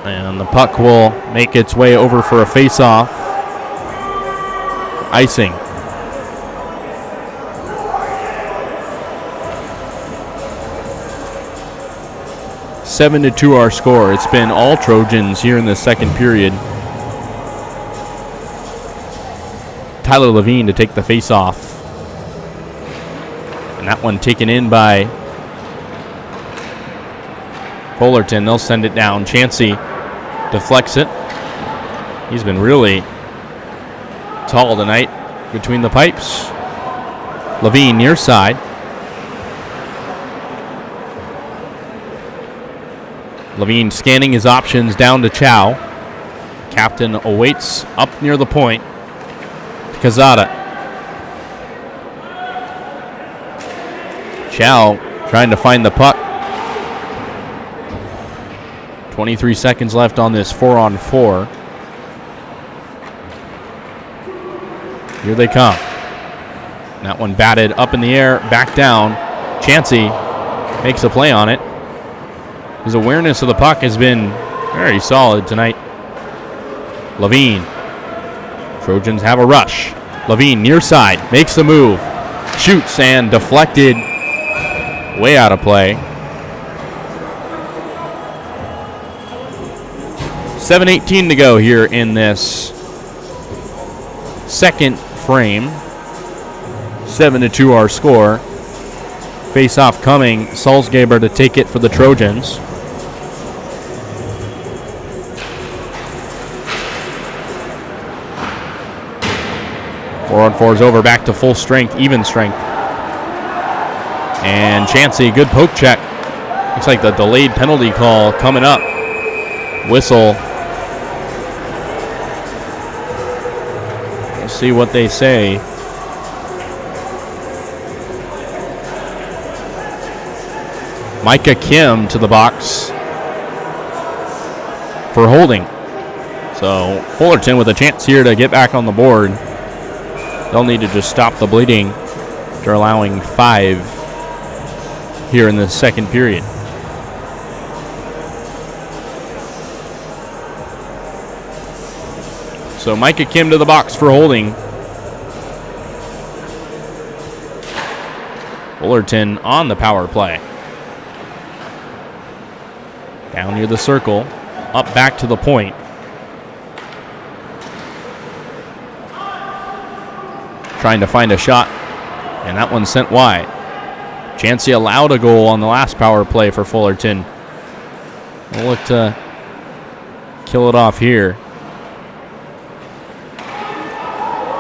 And the puck will make its way over for a face-off. Icing. 7-2 our score. It's been all Trojans here in the second period. Tyler Levine to take the face-off. And that one taken in by Fullerton. They'll send it down. Chansey deflects it. He's been really tall tonight between the pipes. Levine near side. Levine scanning his options down to Chow. Captain awaits up near the point. Kazada. Chow trying to find the puck. 23 seconds left on this 4-on-4. Here they come. That one batted up in the air, back down. Chansey makes a play on it. His awareness of the puck has been very solid tonight. Levine. Trojans have a rush. Levine near side, makes the move. Shoots and deflected. Way out of play. 7:18 to go here in this second frame. 7-2 our score. Face-off coming. Salzgeber to take it for the Trojans. Four-on-four is over, back to full strength, even strength. And Chansey, good poke check. Looks like the delayed penalty call coming up. Whistle. We'll see what they say. Micah Kim to the box for holding. So Fullerton with a chance here to get back on the board. They'll need to just stop the bleeding after allowing 5 here in the second period. So Micah Kim to the box for holding. Fullerton on the power play. Down near the circle, up back to the point. Trying to find a shot, and that one sent wide. Chansey allowed a goal on the last power play for Fullerton. We'll look to kill it off here.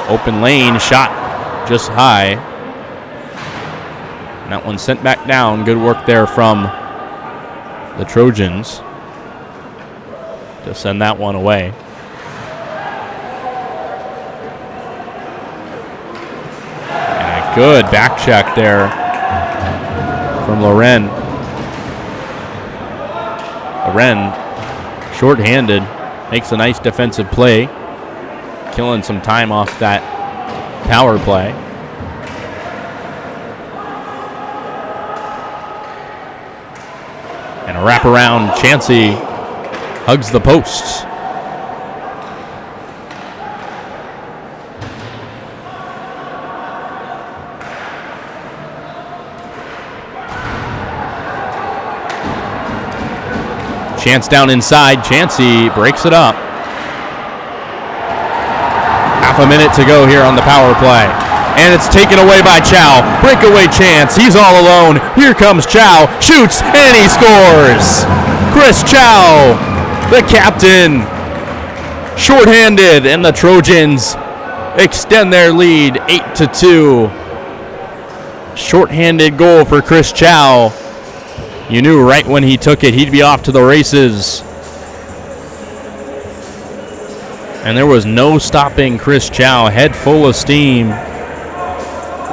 Open lane, shot just high. And that one sent back down. Good work there from the Trojans to send that one away. And a good back check there from Loren. Loren, short-handed, makes a nice defensive play, killing some time off that power play. And a wraparound, Chansey hugs the posts. Chance down inside, Chansey breaks it up. Half a minute to go here on the power play. And it's taken away by Chow. Breakaway chance. He's all alone. Here comes Chow. Shoots, and he scores. Chris Chow, the captain. Short-handed, and the Trojans extend their lead 8-2. Short-handed goal for Chris Chow. You knew right when he took it, he'd be off to the races. And there was no stopping Chris Chow. Head full of steam.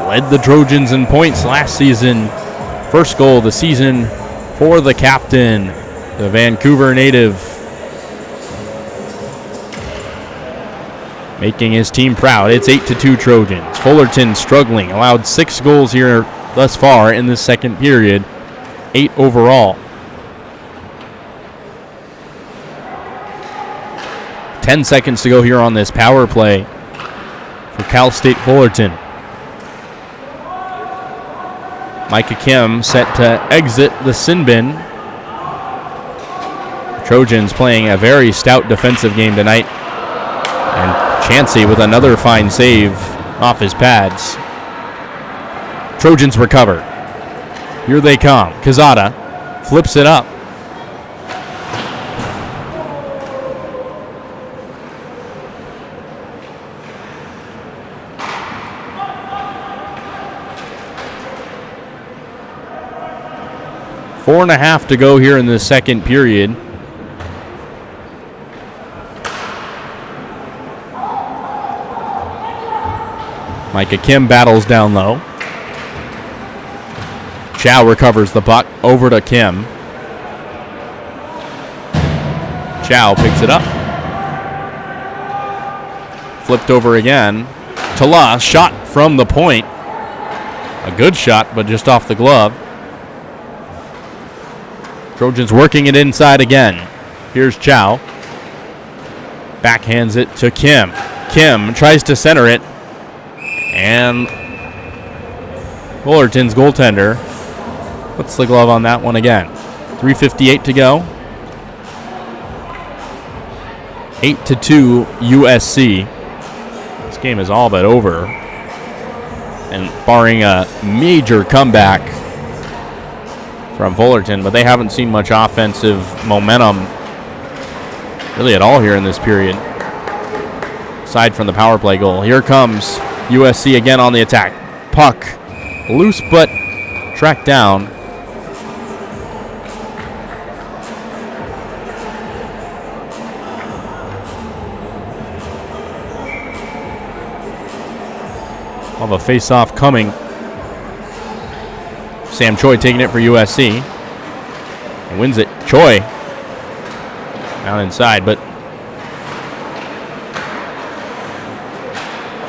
Led the Trojans in points last season. First goal of the season for the captain, the Vancouver native. Making his team proud. It's 8-2 Trojans. Fullerton struggling. Allowed 6 goals here thus far in this second period. 8 overall. 10 seconds to go here on this power play for Cal State Fullerton. Micah Kim set to exit the sin bin. Trojans playing a very stout defensive game tonight. And Chansey with another fine save off his pads. Trojans recover. Here they come. Quezada flips it up. Four and a half to go here in the second period. Micah Kim battles down low. Chow recovers the puck over to Kim. Chow picks it up. Flipped over again. Tala, shot from the point. A good shot, but just off the glove. Trojans working it inside again. Here's Chow. Backhands it to Kim. Kim tries to center it. And Fullerton's goaltender puts the glove on that one again. 3:58 to go. 8-2 USC. This game is all but over. And barring a major comeback from Fullerton, but they haven't seen much offensive momentum really at all here in this period, aside from the power play goal. Here comes USC again on the attack. Puck loose but tracked down. Of a face-off coming. Sam Choi taking it for USC. He wins it. Choi down inside, but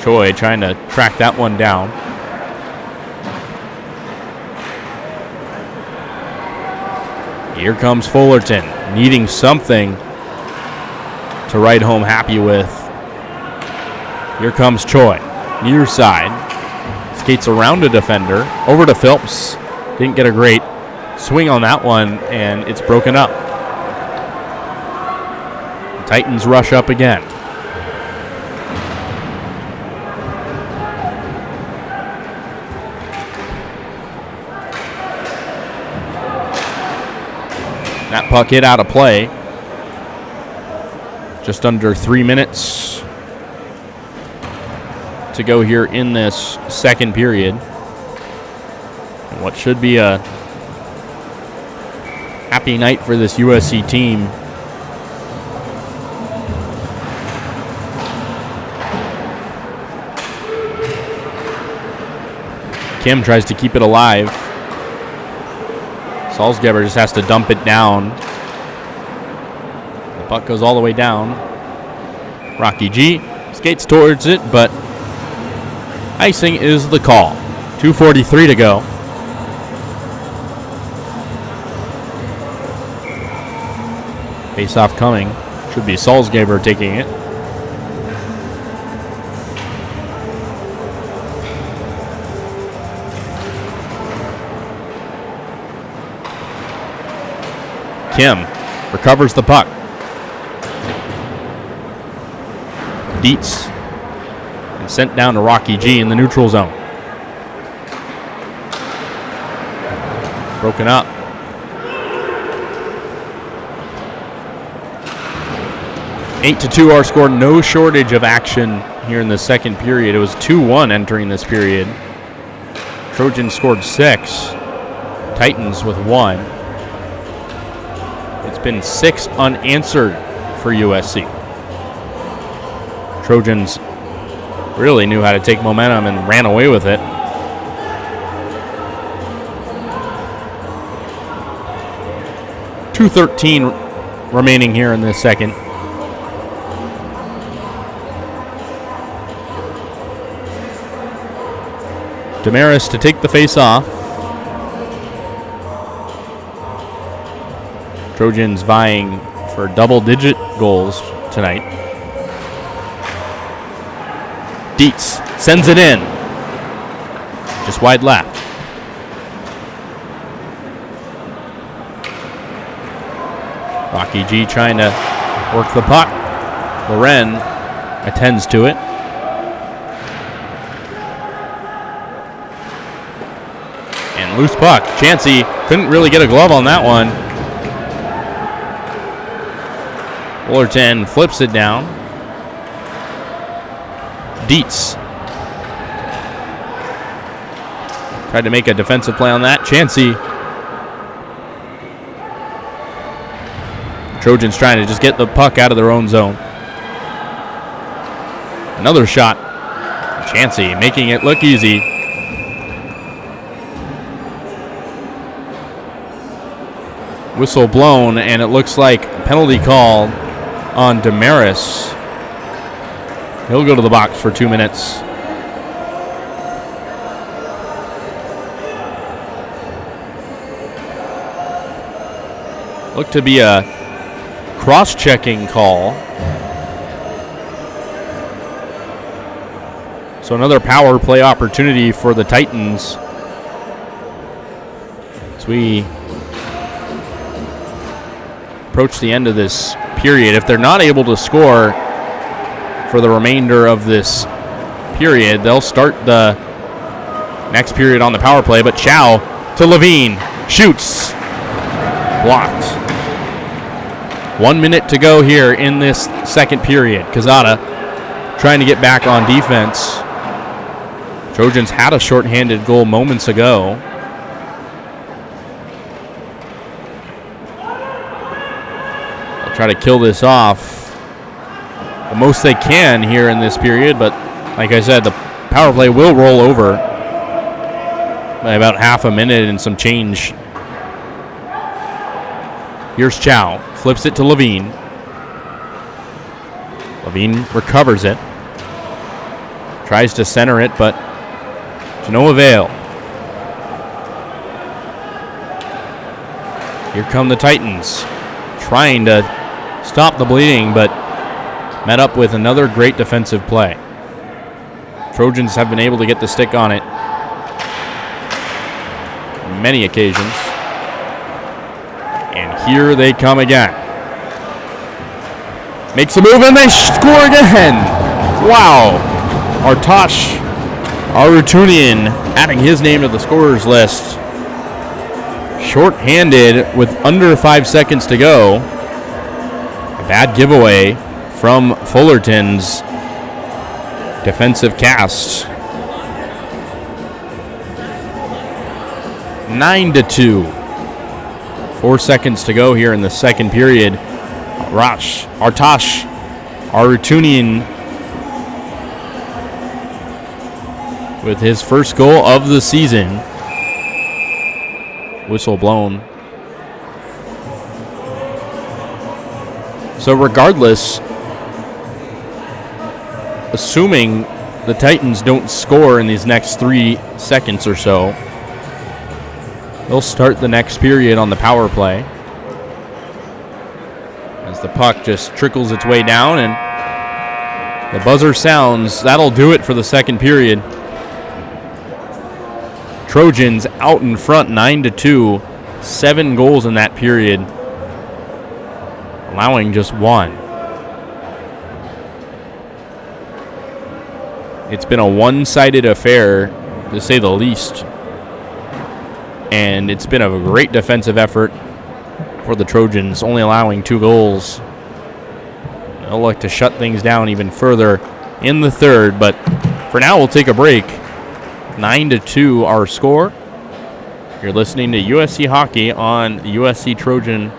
Choi trying to track that one down. Here comes Fullerton, needing something to write home happy with. Here comes Choi, near side. Skates around a defender, over to Phillips. Didn't get a great swing on that one, and it's broken up. The Titans rush up again. That puck hit out of play. Just under 3 minutes to go here in this second period. And what should be a happy night for this USC team. Kim tries to keep it alive. Salzgeber just has to dump it down. The puck goes all the way down. Rocky G skates towards it, but icing is the call. 2:43 to go. Face-off coming. Should be Salzgeber taking it. Kim recovers the puck. Dietz and sent down to Rocky G in the neutral zone. Broken up. Eight to 2 our score. No shortage of action here in the second period. It was 2-1 entering this period. Trojans scored 6. Titans with 1. It's been 6 unanswered for USC. Trojans really knew how to take momentum and ran away with it. .213 remaining here in this second. Damaris to take the face off. Trojans vying for double-digit goals tonight. Dietz sends it in. Just wide left. Rocky G trying to work the puck. Loren attends to it. And loose puck. Chansey couldn't really get a glove on that one. Fullerton flips it down. Dietz tried to make a defensive play on that. Chansey. Trojans trying to just get the puck out of their own zone. Another shot. Chansey making it look easy. Whistle blown, and it looks like a penalty call on Damaris. He'll go to the box for 2 minutes. Looked to be a cross-checking call. So another power play opportunity for the Titans. As we approach the end of this period, if they're not able to score for the remainder of this period, they'll start the next period on the power play. But Chow to Levine, shoots, blocked. 1 minute to go here in this second period. Kazada trying to get back on defense. Trojans had a shorthanded goal moments ago. They'll try to kill this off the most they can here in this period, but like I said, the power play will roll over by about half a minute and some change. Here's Chow, flips it to Levine. Levine recovers it. Tries to center it, but to no avail. Here come the Titans, trying to stop the bleeding, but met up with another great defensive play. Trojans have been able to get the stick on it on many occasions. And here they come again. Makes a move and they score again. Wow. Artosh Arutunian adding his name to the scorers list. Short-handed with under 5 seconds to go. A bad giveaway from Fullerton's defensive cast. 9-2. 4 seconds to go here in the second period. Artosh Arutunian with his first goal of the season. Whistle blown. So regardless, assuming the Titans don't score in these next 3 seconds or so, they'll start the next period on the power play. As the puck just trickles its way down and the buzzer sounds, that'll do it for the second period. Trojans out in front 9-2, 7 goals in that period, allowing just 1. It's been a one-sided affair, to say the least. And it's been a great defensive effort for the Trojans, only allowing 2 goals. They'll look to shut things down even further in the third, but for now we'll take a break. 9-2 our score. You're listening to USC Hockey on the USC Trojan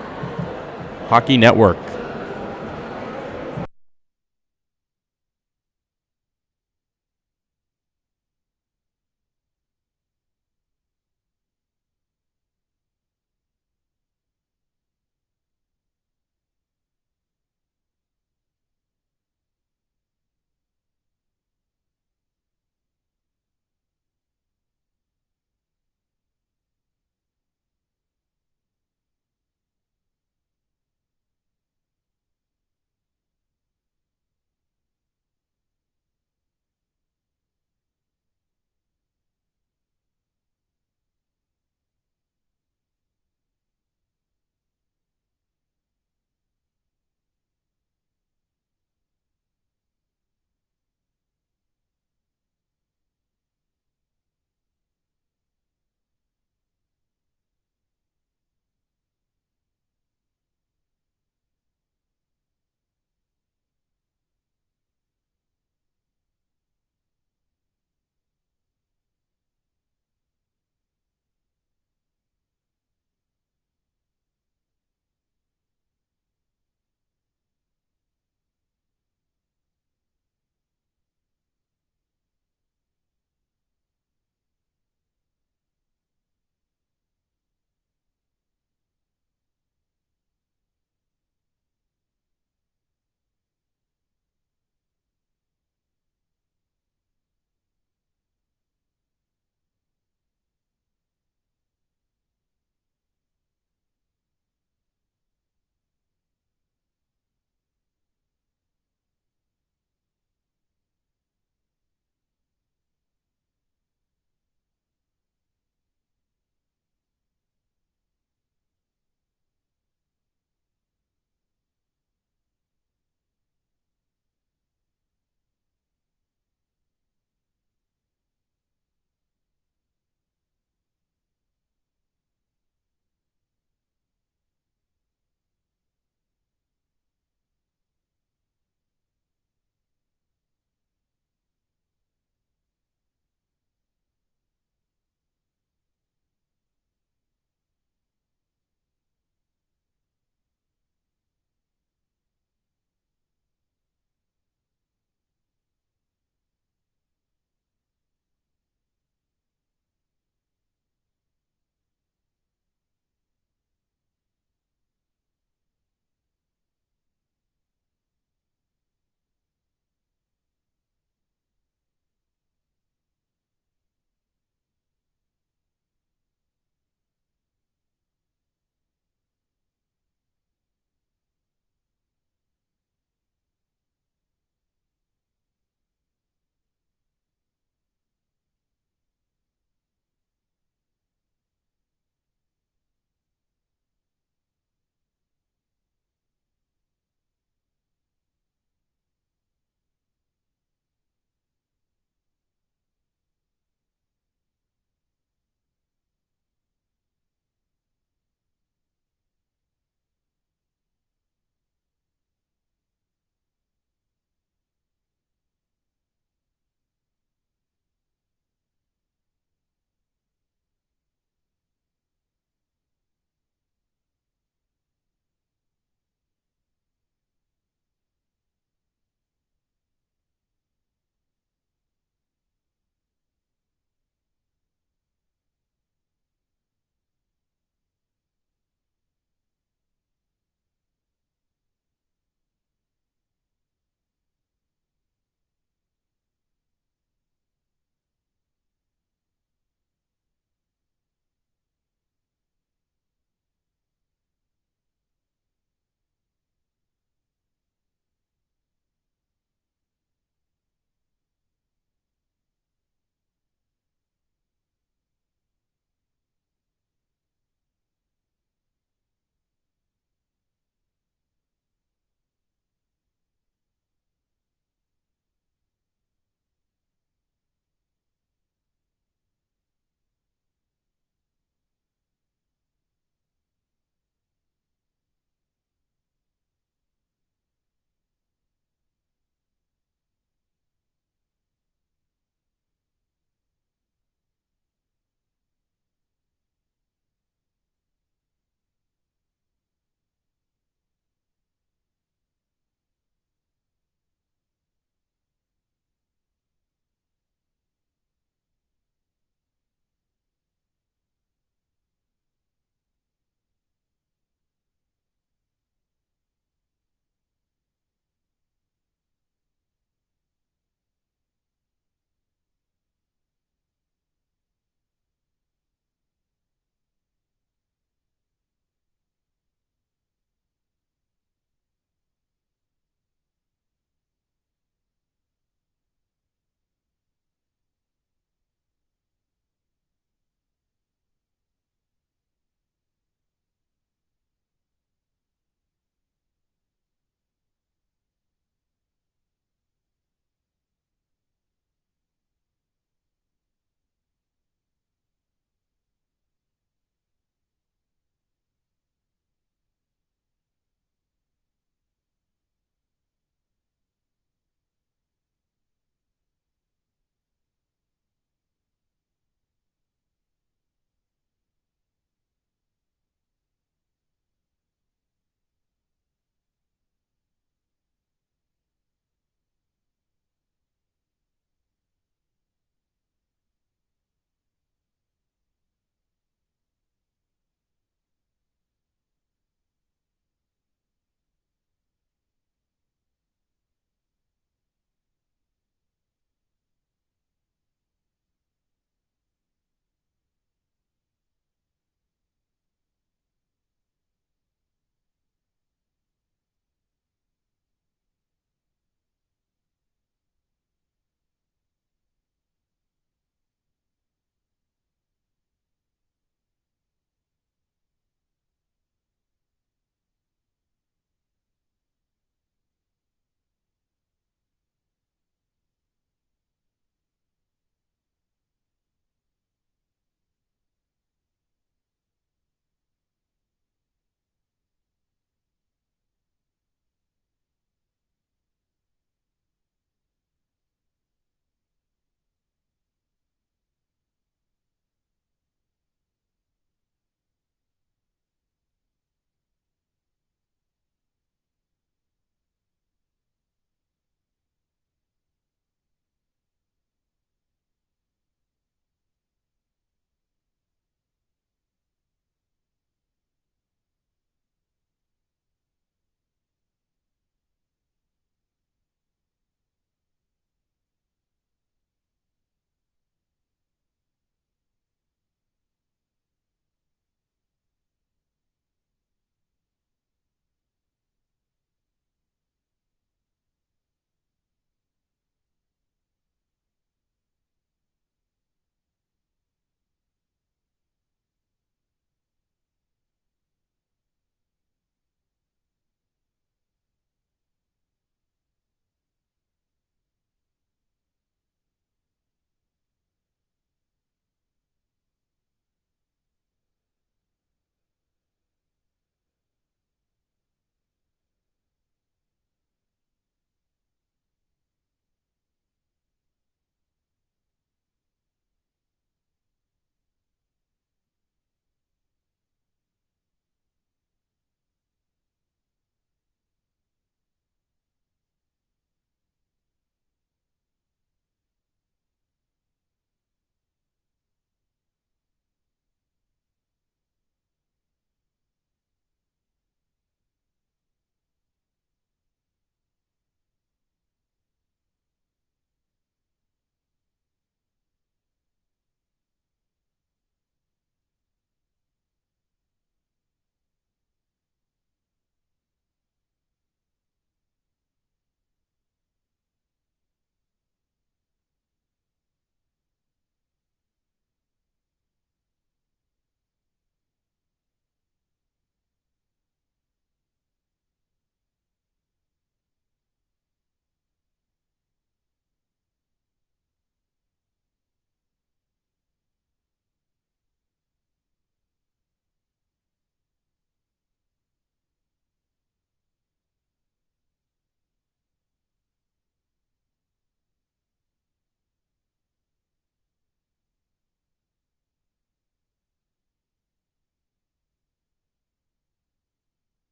Hockey Network.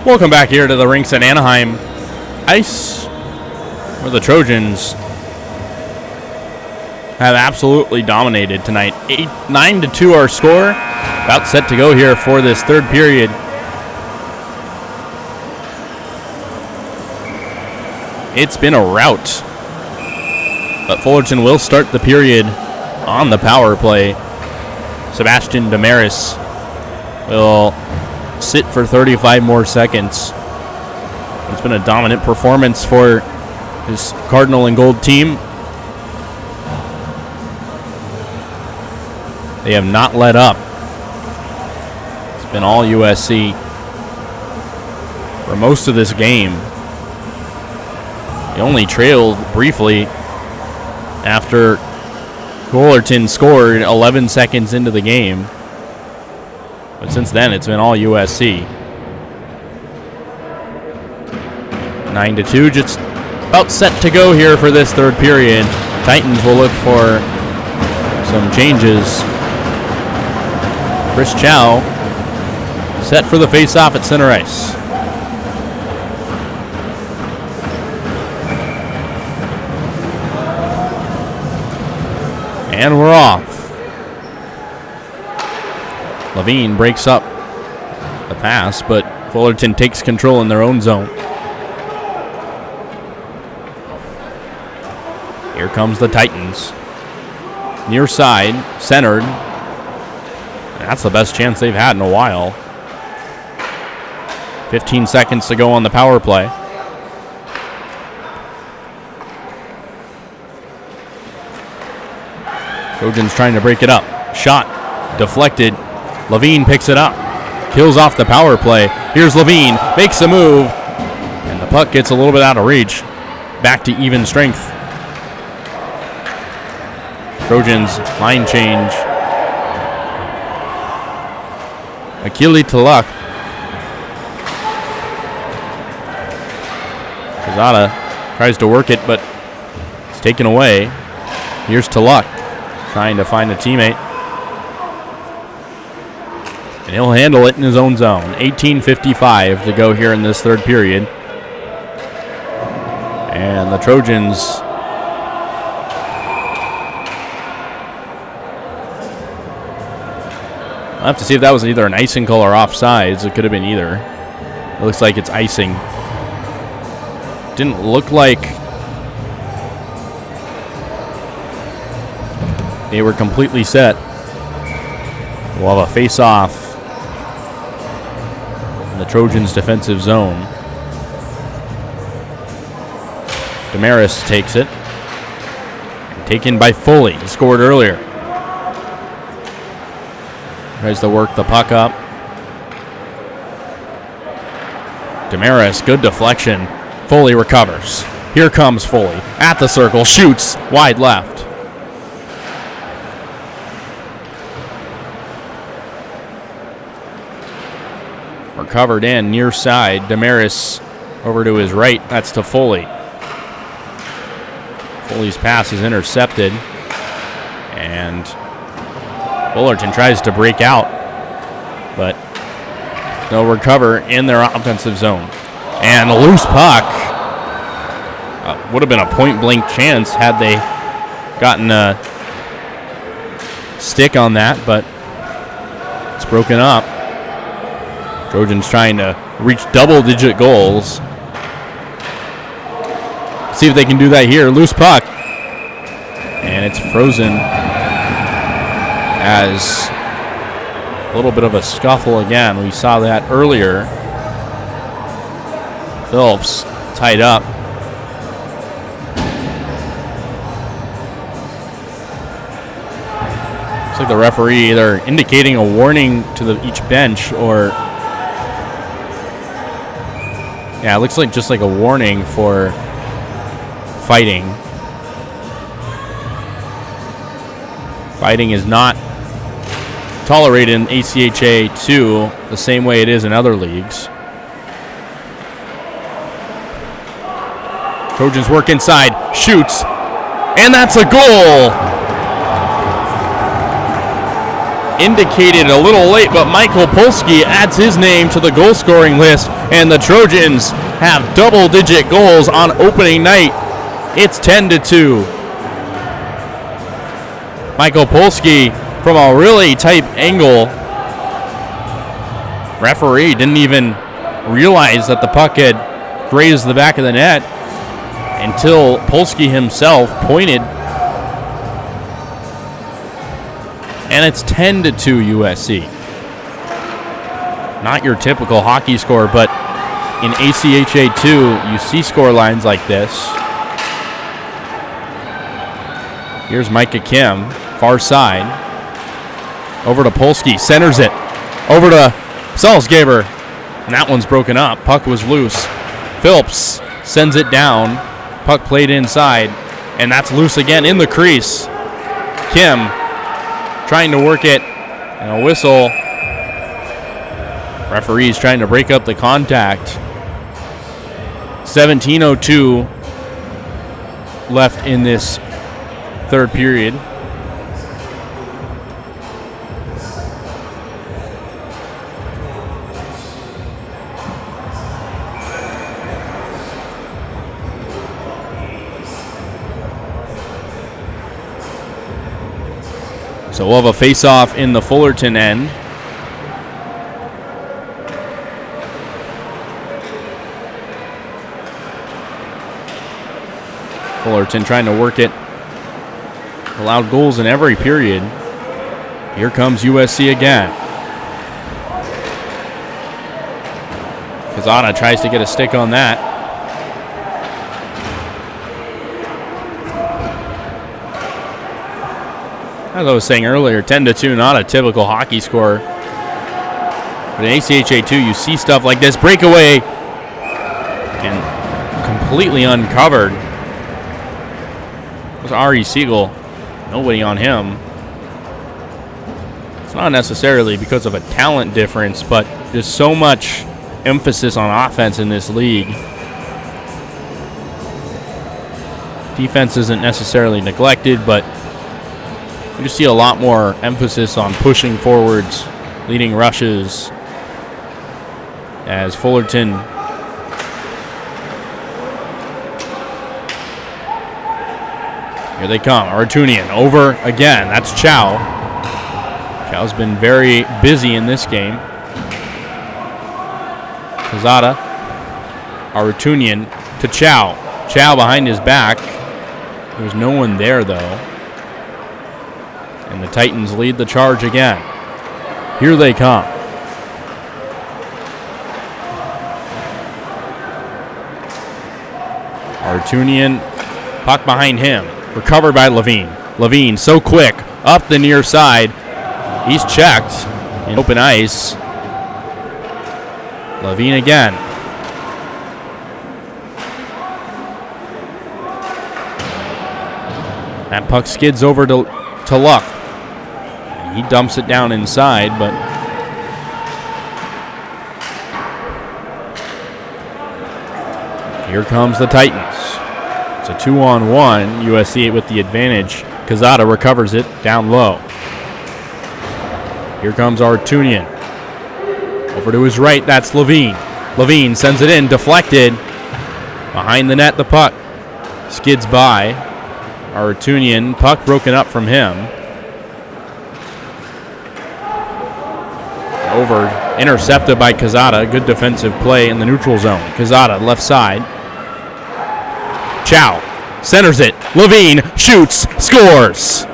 Welcome back here to the rinks at Anaheim Ice, where the Trojans have absolutely dominated tonight. 9-2 our score. About set to go here for this third period. It's been a rout, but Fullerton will start the period on the power play. Sebastian Damaris will sit for 35 more seconds. It's been a dominant performance for his Cardinal and Gold team. They have not let up. It's been all USC for most of this game. They only trailed briefly after Fullerton scored 11 seconds into the game. But since then, it's been all USC. 9-2, just about set to go here for this third period. Titans will look for some changes. Chris Chow set for the face-off at center ice. And we're off. Levine breaks up the pass, but Fullerton takes control in their own zone. Here comes the Titans. Near side, centered. That's the best chance they've had in a while. 15 seconds to go on the power play. Trojans trying to break it up. Shot deflected. Levine picks it up. Kills off the power play. Here's Levine. Makes the move. And the puck gets a little bit out of reach. Back to even strength. Trojans line change. Akili Taluk. Quezada tries to work it, but it's taken away. Here's Taluk trying to find a teammate. And he'll handle it in his own zone. 18:55 to go here in this third period. And the Trojans I'll have to see if that was either an icing call or offsides. It could have been either. It looks like it's icing. Didn't look like they were completely set. We'll have a face-off in the Trojans' defensive zone. Damaris takes it. Taken by Foley. He scored earlier. Tries to work the puck up. Damaris, good deflection. Foley recovers. Here comes Foley. At the circle, shoots. Wide left. Recovered in, near side. Damaris over to his right. That's to Foley. Foley's pass is intercepted. And Fullerton tries to break out, but they'll recover in their offensive zone. And a loose puck. Would have been a point-blank chance had they gotten a stick on that, but it's broken up. Trojans trying to reach double-digit goals. See if they can do that here. Loose puck. And it's frozen as a little bit of a scuffle again. We saw that earlier. Phillips tied up. Looks like the referee either indicating a warning to each bench or... Yeah, it looks like just like a warning for fighting. Fighting is not tolerated in ACHA 2 the same way it is in other leagues. Trojans work inside, shoots, and that's a goal! indicated a little late, but Michael Polsky adds his name to the goal scoring list, and the Trojans have double-digit goals on opening night. It's 10-2. Michael Polsky from a really tight angle. Referee didn't even realize that the puck had grazed the back of the net until Polsky himself pointed. And it's 10-2 USC. Not your typical hockey score, but in ACHA 2, you see score lines like this. Here's Micah Kim, far side. Over to Polsky, centers it. Over to Salzgeber, and that one's broken up. Puck was loose. Phillips sends it down. Puck played inside, and that's loose again in the crease. Kim trying to work it, and a whistle. Referee's trying to break up the contact. 17:02 left in this third period. So we'll have a face-off in the Fullerton end. Fullerton trying to work it. Allowed goals in every period. Here comes USC again. Kazliner tries to get a stick on that. As I was saying earlier, 10-2, not a typical hockey score. But in ACHA 2, you see stuff like this. Breakaway. And completely uncovered. It was Ari Siegel. Nobody on him. It's not necessarily because of a talent difference, but there's so much emphasis on offense in this league. Defense isn't necessarily neglected, but you just see a lot more emphasis on pushing forwards, leading rushes, as Fullerton here they come. Artunian over again. That's Chow. Chow's been very busy in this game. Kazada. Artunian to Chow. Chow behind his back. There's no one there, though. And the Titans lead the charge again. Here they come. Artunian, puck behind him. Recovered by Levine. Levine, so quick, up the near side. He's checked in open ice. Levine again. That puck skids over to Luck. He dumps it down inside, but here comes the Titans. It's a 2-on-1. USC with the advantage. Kazada recovers it down low. Here comes Artunian. Over to his right, that's Levine. Levine sends it in, deflected. Behind the net, the puck skids by. Artunian, puck broken up from him. Over, intercepted by Kazada. Good defensive play in the neutral zone. Kazada, left side. Chow centers it. Levine shoots, scores.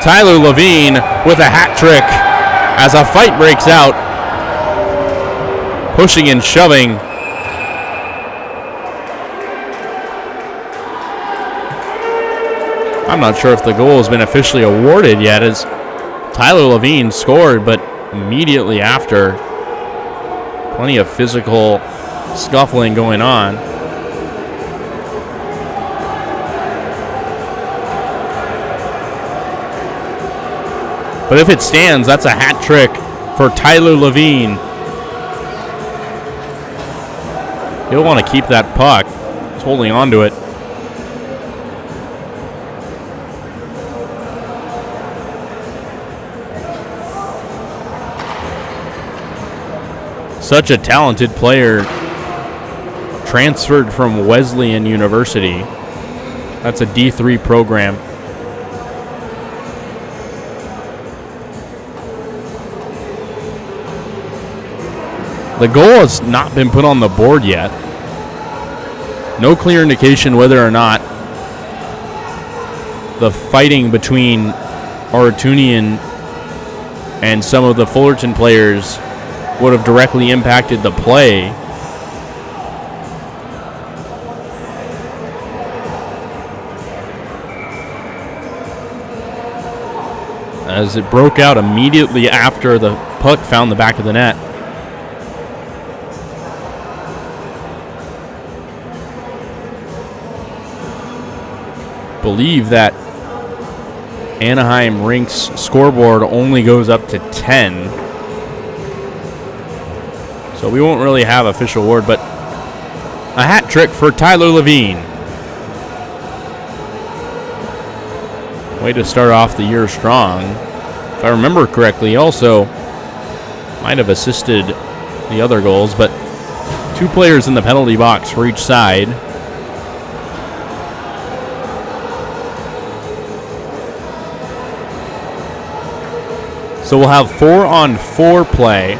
Tyler Levine with a hat trick as a fight breaks out. Pushing and shoving. I'm not sure if the goal has been officially awarded yet, as Tyler Levine scored, but immediately after, plenty of physical scuffling going on. But if it stands, that's a hat trick for Tyler Levine. He'll want to keep that puck. He's holding on to it. such a talented player, transferred from Wesleyan University. That's a D3 program. The goal has not been put on the board yet. No clear indication whether or not the fighting between Oratunian and some of the Fullerton players would have directly impacted the play. As it broke out immediately after the puck found the back of the net. Believe that Anaheim Rink's scoreboard only goes up to 10. So we won't really have official word, but a hat trick for Tyler Levine. Way to start off the year strong. If I remember correctly, also might have assisted the other goals, but 2 players in the penalty box for each side. So we'll have 4-on-4 play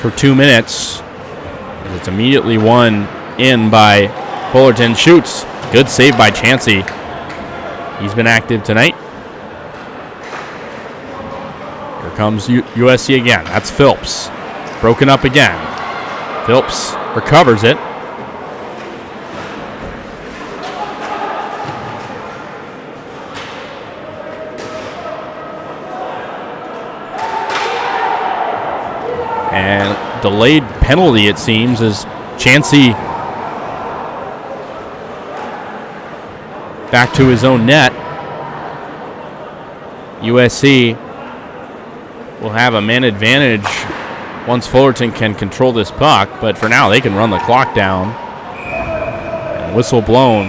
for 2 minutes. It's immediately won in by Fullerton. Shoots. Good save by Chansey. He's been active tonight. Here comes USC again. That's Phillips. Broken up again. Phillips recovers it. And delayed penalty, it seems, as Chansey back to his own net. USC will have a man advantage once Fullerton can control this puck, but for now they can run the clock down. And whistle blown.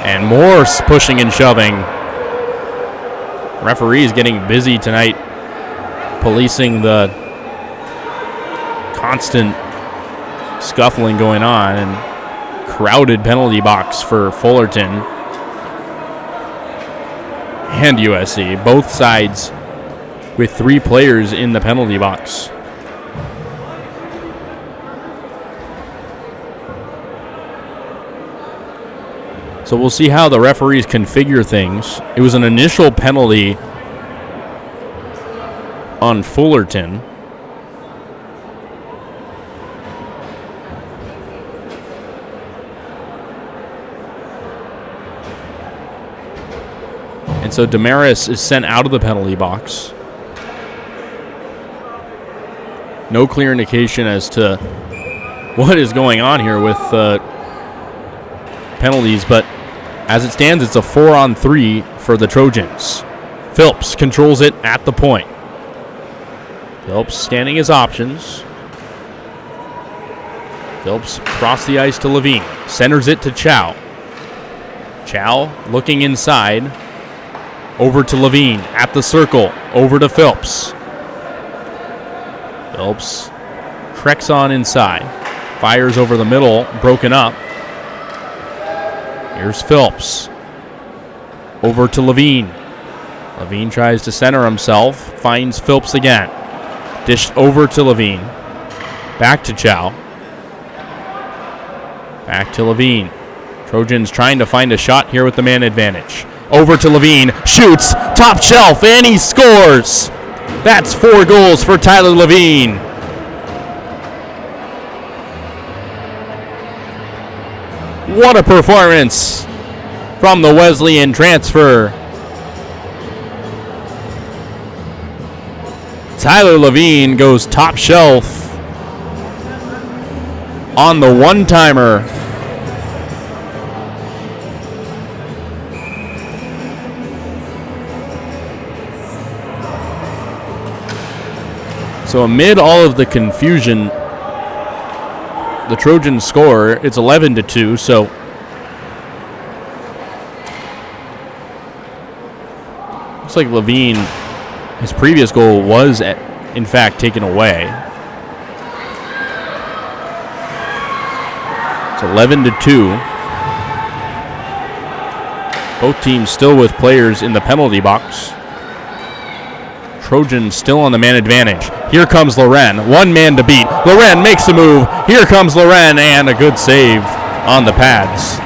And more pushing and shoving. Referees getting busy tonight, policing the constant scuffling going on, and crowded penalty box for Fullerton and USC. Both sides with 3 players in the penalty box. So we'll see how the referees configure things. It was an initial penalty on Fullerton. And so Damaris is sent out of the penalty box. No clear indication as to what is going on here with penalties, but as it stands, it's a 4-on-3 for the Trojans. Phillips controls it at the point. Phillips scanning his options. Phillips across the ice to Levine. Centers it to Chow. Chow looking inside. Over to Levine at the circle. Over to Phillips. Phillips treks on inside. Fires over the middle. Broken up. Here's Phillips. Over to Levine. Levine tries to center himself. Finds Phillips again. Dished over to Levine. Back to Chow. Back to Levine. Trojans trying to find a shot here with the man advantage. Over to Levine. Shoots. Top shelf. And he scores. That's 4 goals for Tyler Levine. What a performance from the Wesleyan transfer. Tyler Levine goes top shelf on the one-timer. So amid all of the confusion, the Trojans score. It's 11-2, so Looks like Levine, his previous goal was, in fact, taken away. It's 11-2. Both teams still with players in the penalty box. Trojans still on the man advantage. Here comes Loren. One man to beat. Loren makes a move. Here comes Loren, and a good save on the pads.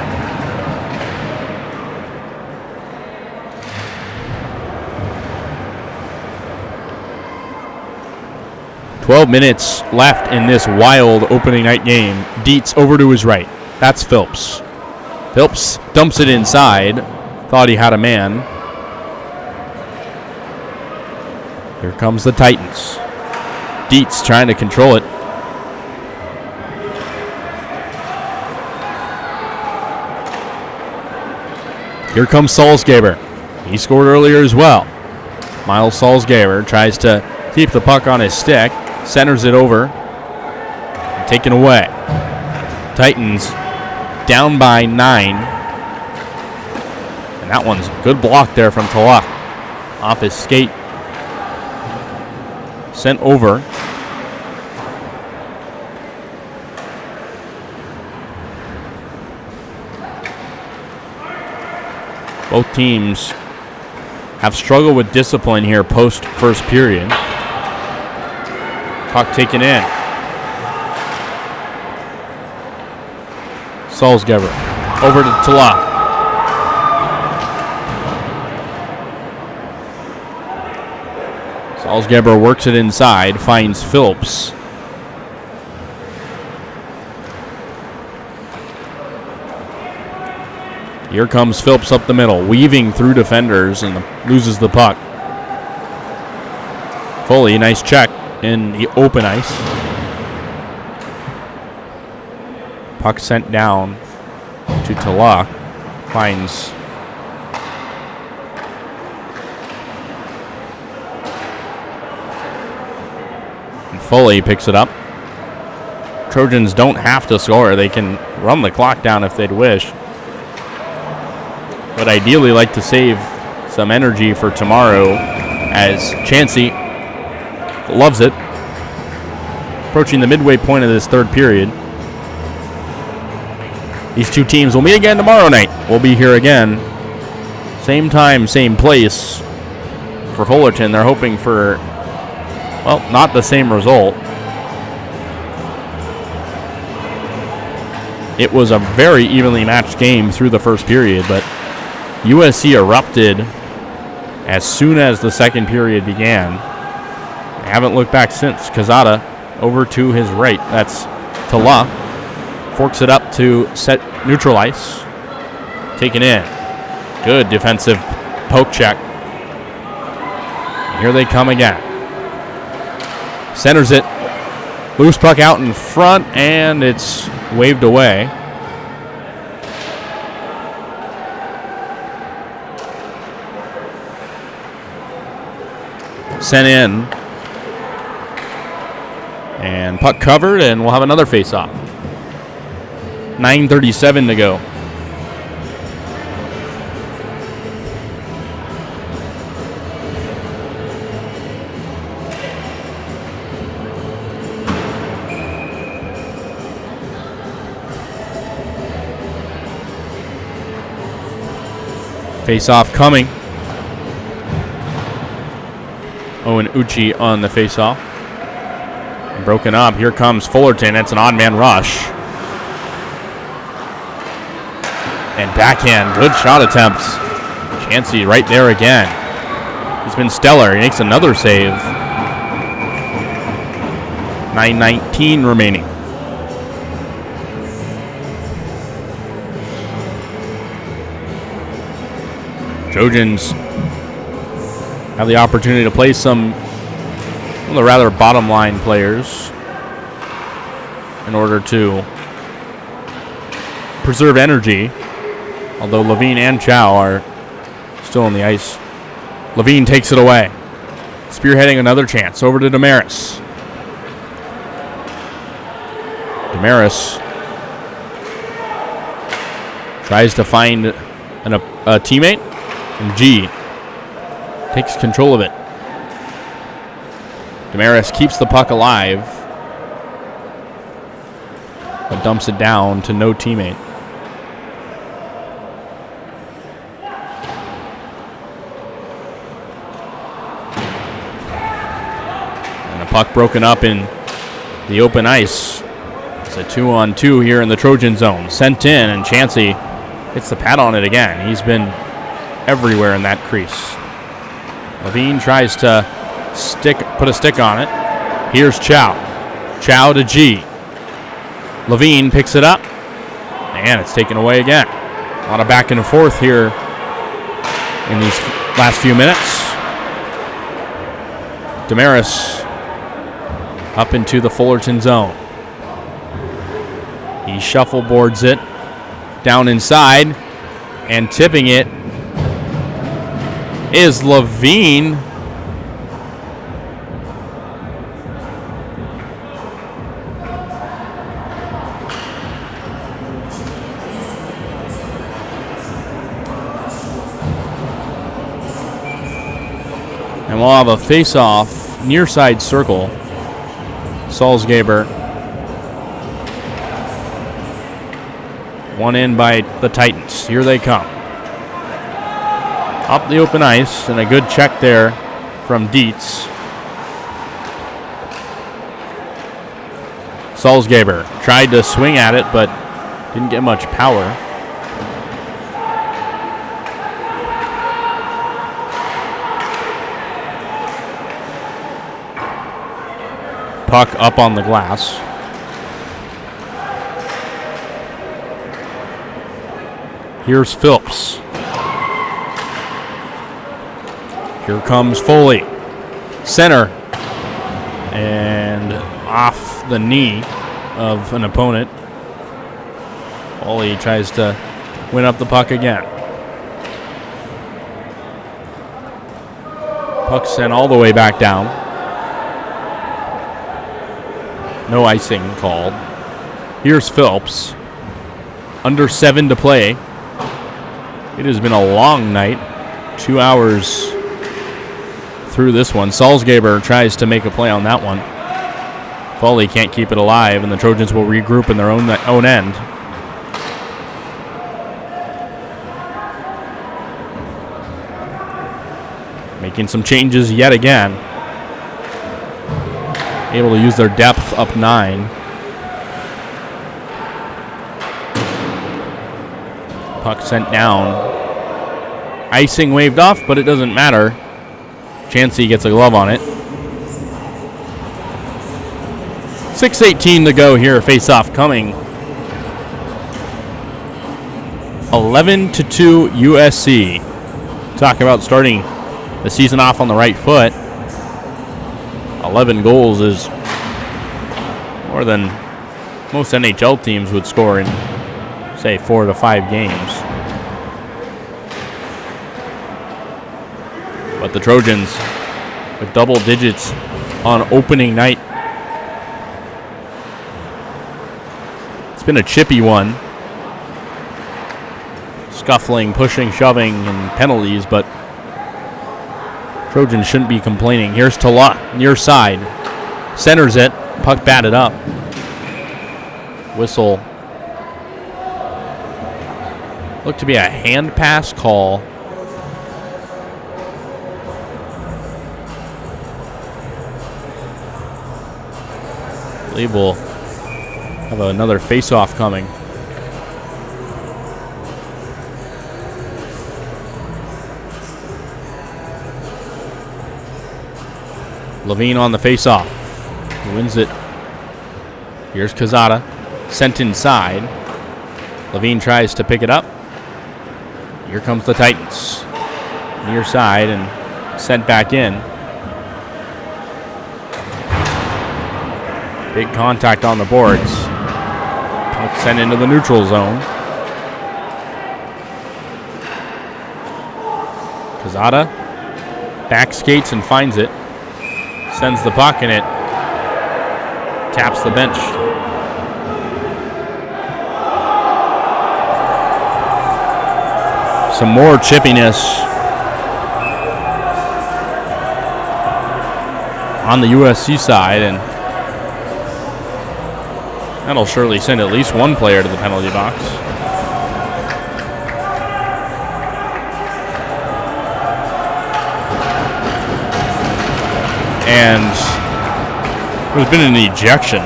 "12 minutes left in this wild opening night game. Dietz over to his right. That's Phillips. Phillips dumps it inside. Thought he had a man. Here comes the Titans. Dietz trying to control it. Here comes Salzgeber. He scored earlier as well. Miles Salzgeber tries to keep the puck on his stick. Centers it over. And taken away. Titans down by 9. And that one's a good block there from Talak. Off his skate. Sent over. Both teams have struggled with discipline here post first period. Puck taken in. Salzgeber over to Talak. Salzgeber works it inside, finds Phillips. Here comes Phillips up the middle, weaving through defenders and loses the puck. Foley, nice check in the open ice. Puck sent down to Talak. Finds Foley picks it up. Trojans don't have to score. They can run the clock down if they'd wish. But ideally like to save some energy for tomorrow as Chansey loves it. Approaching the midway point of this third period. These two teams will meet again tomorrow night. We'll be here again. Same time, same place for Fullerton. They're hoping for, well, not the same result. It was a very evenly matched game through the first period, but USC erupted as soon as the second period began. They haven't looked back since. Kazada over to his right. That's Tala. Forks it up to set neutral ice. Taken in. Good defensive poke check. Here they come again. Centers it. Loose puck out in front, and it's waved away. Sent in. And puck covered, and we'll have another face-off. 9:37 to go. Face-off coming. Owen Uchi on the face-off. Broken up. Here comes Fullerton. It's an odd man rush. And backhand. Good shot attempts. Chansey right there again. He's been stellar. He makes another save. 9:19 remaining. Trojans have the opportunity to play some of the rather bottom line players in order to preserve energy, although Levine and Chow are still on the ice. Levine takes it away, spearheading another chance over to Damaris. Damaris tries to find a teammate, and G takes control of it. Damaris keeps the puck alive, but dumps it down to no teammate. And a puck broken up in the open ice. It's a 2-on-2 here in the Trojan zone. Sent in, and Chansey hits the pad on it again. He's been everywhere in that crease. Levine tries to put a stick on it. Here's Chow. Chow to G. Levine picks it up, and it's taken away again. A lot of back and forth here in these last few minutes. Damaris up into the Fullerton zone. He shuffleboards it down inside, and tipping it is Levine. And we'll have a face-off near side circle. Salzgeber. One in by the Titans. Here they come. Up the open ice, and a good check there from Dietz. Salzgeber tried to swing at it, but didn't get much power. Puck up on the glass. Here's Phillips. Here comes Foley. Center. And off the knee of an opponent. Foley tries to win up the puck again. Puck sent all the way back down. No icing called. Here's Phillips. Under 7 to play. It has been a long night. 2 hours through this one. Salzgeber tries to make a play on that one. Foley can't keep it alive, and the Trojans will regroup in their own end. Making some changes yet again. Able to use their depth up 9. Puck sent down. Icing waved off, but it doesn't matter. Chansey gets a glove on it. 6:18 to go here. Face-off coming. 11-2 USC. Talk about starting the season off on the right foot. 11 goals is more than most NHL teams would score in, say, 4 to 5 games. But the Trojans with double digits on opening night. It's been a chippy one. Scuffling, pushing, shoving, and penalties, but Trojans shouldn't be complaining. Here's Tala, near side. Centers it. Puck batted up. Whistle. Looked to be a hand pass call. I believe we'll have another face-off coming. Levine on the face-off. He wins it. Here's Kazada. Sent inside. Levine tries to pick it up. Here comes the Titans. Near side and sent back in. Big contact on the boards. Puck sent into the neutral zone. Kazada back skates and finds it. Sends the puck, and it taps the bench. Some more chippiness on the USC side, and that'll surely send at least one player to the penalty box. And there's been an ejection.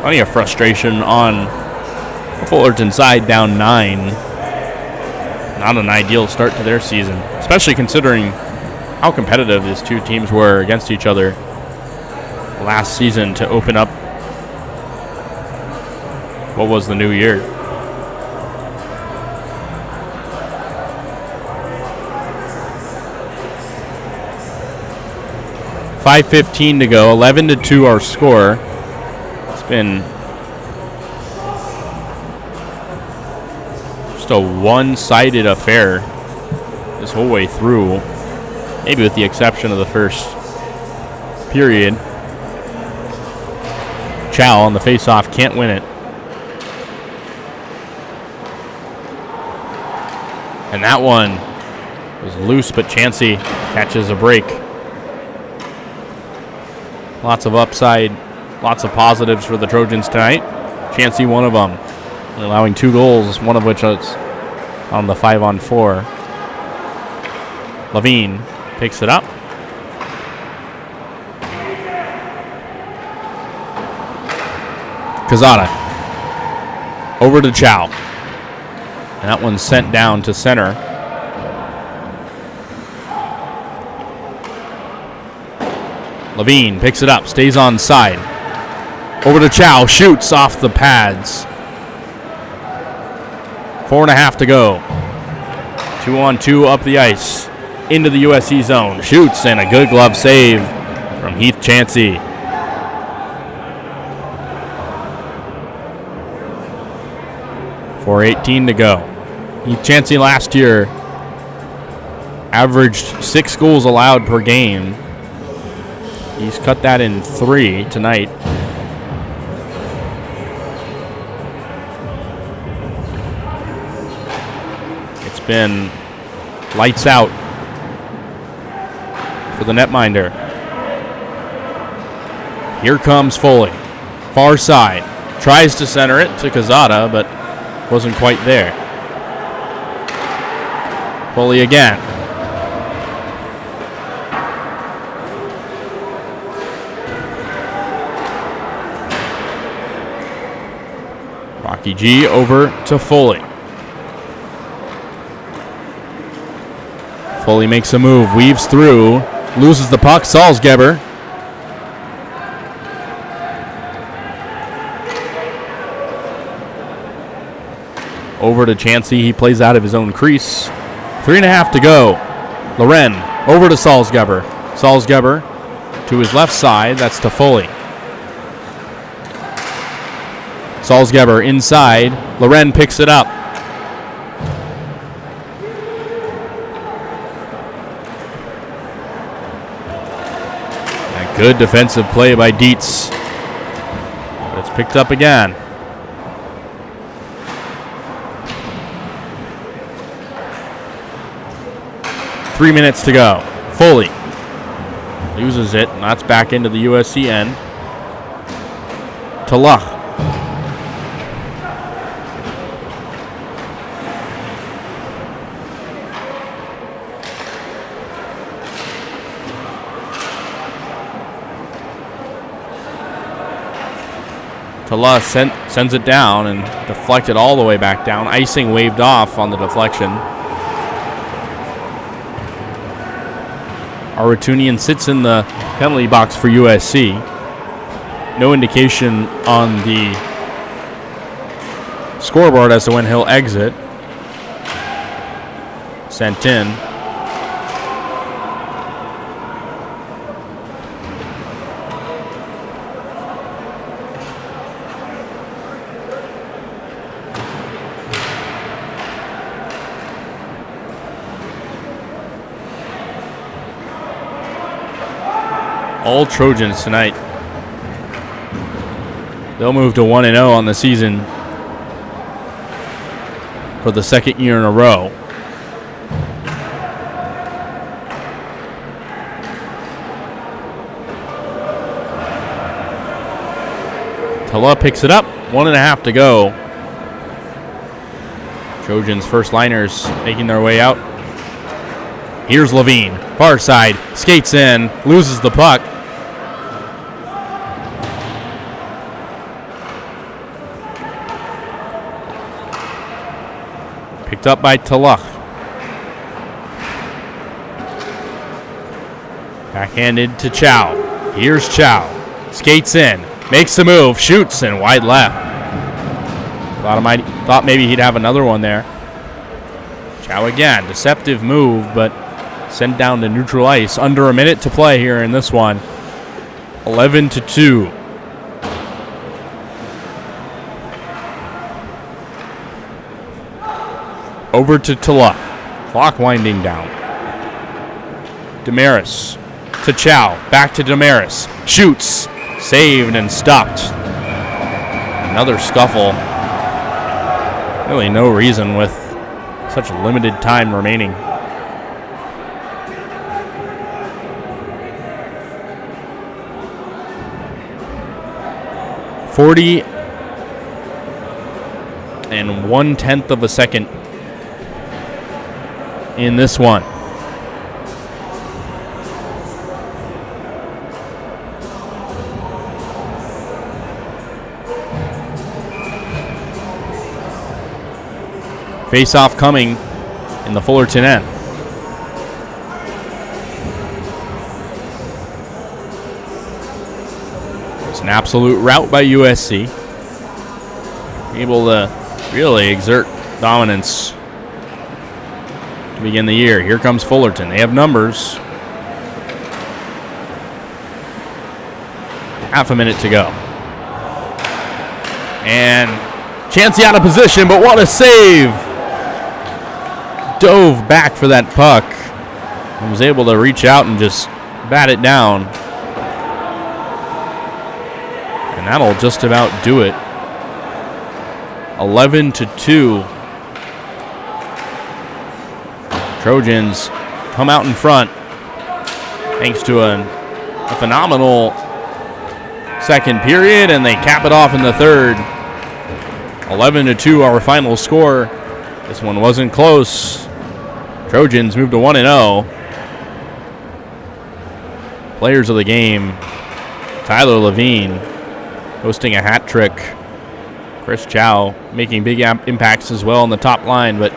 Plenty of frustration on the Fullerton side, down 9. Not an ideal start to their season, especially considering how competitive these two teams were against each other last season to open up what was the new year. .5:15 to go, 11-2 our score. It's been just a one-sided affair this whole way through, maybe with the exception of the first period. Chow on the face-off can't win it. And that one was loose, but Chansey catches a break. Lots of upside, lots of positives for the Trojans tonight. Chansey, one of them, allowing 2 goals, one of which is on the 5-on-4. Levine picks it up. Kazliner over to Chow. And that one's sent down to center. Levine picks it up, stays on side. Over to Chow, shoots off the pads. 4.5 to go. 2-on-2 up the ice. Into the USC zone. Shoots, and a good glove save from Heath Chansey. .418 to go. Heath Chansey last year averaged 6 goals allowed per game. He's cut that in 3 tonight. It's been lights out for the netminder. Here comes Foley. Far side. Tries to center it to Kazada, but wasn't quite there. Foley again. Rocky G over to Foley. Foley makes a move, weaves through, loses the puck. Salzgeber. Over to Chansey. He plays out of his own crease. 3.5 to go. Loren over to Salzgeber. Salzgeber to his left side. That's to Foley. Salzgeber inside. Loren picks it up. A good defensive play by Dietz. But it's picked up again. Three minutes to go. Foley loses it, and that's back into the USC end. To Luch. Luch sends it down and deflected all the way back down. Icing waved off on the deflection. Aratunian sits in the penalty box for USC. No indication on the scoreboard as to when he'll exit. Sent in. All Trojans tonight. They'll move to 1-0 on the season for the second year in a row. Tala picks it up. 1.5 to go. Trojans first liners making their way out. Here's Levine, far side, skates in, loses the puck. Picked up by Talach. Backhanded to Chow. Here's Chow. Skates in, makes the move, shoots, and wide left. Thought maybe he'd have another one there. Chow again, deceptive move, but sent down to neutral ice. Under a minute to play here in this one. 11-2. Over to Tala. Clock winding down. Damaris to Chow. Back to Damaris. Shoots. Saved and stopped. Another scuffle. Really no reason with such limited time remaining. .40 and 1/10 of a second in this one. Face-off coming in the Fullerton end. It's an absolute rout by USC. Able to really exert dominance to begin the year. Here comes Fullerton. They have numbers. Half a minute to go. And Chancey out of position, but what a save! Dove back for that puck and was able to reach out and just bat it down. And that'll just about do it. 11-2. Trojans come out in front thanks to a phenomenal second period, and they cap it off in the third. 11-2, our final score. This one wasn't close. Trojans move to 1-0. Players of the game: Tyler Levine hosting a hat trick. Chris Chow making big impacts as well on the top line, but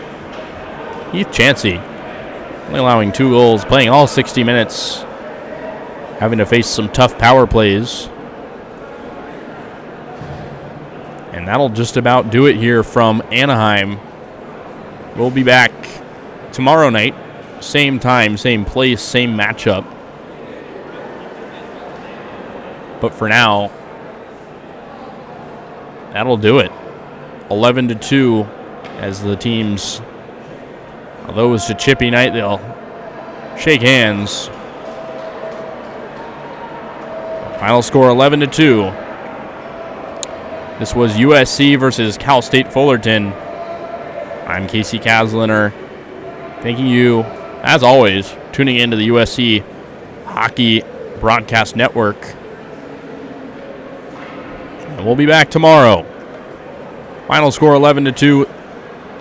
Heath Chancey only allowing 2 goals, playing all 60 minutes, having to face some tough power plays. And that'll just about do it here from Anaheim. We'll be back tomorrow night, same time, same place, same matchup. But for now, that'll do it. 11-2 as the teams, although it was a chippy night, they'll shake hands. Final score 11-2. This was USC versus Cal State Fullerton. I'm Kasey Kazliner. Thanking you, as always, tuning into the USC Hockey Broadcast Network. And we'll be back tomorrow. Final score 11-2.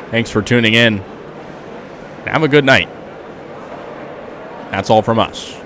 Thanks for tuning in. Have a good night. That's all from us.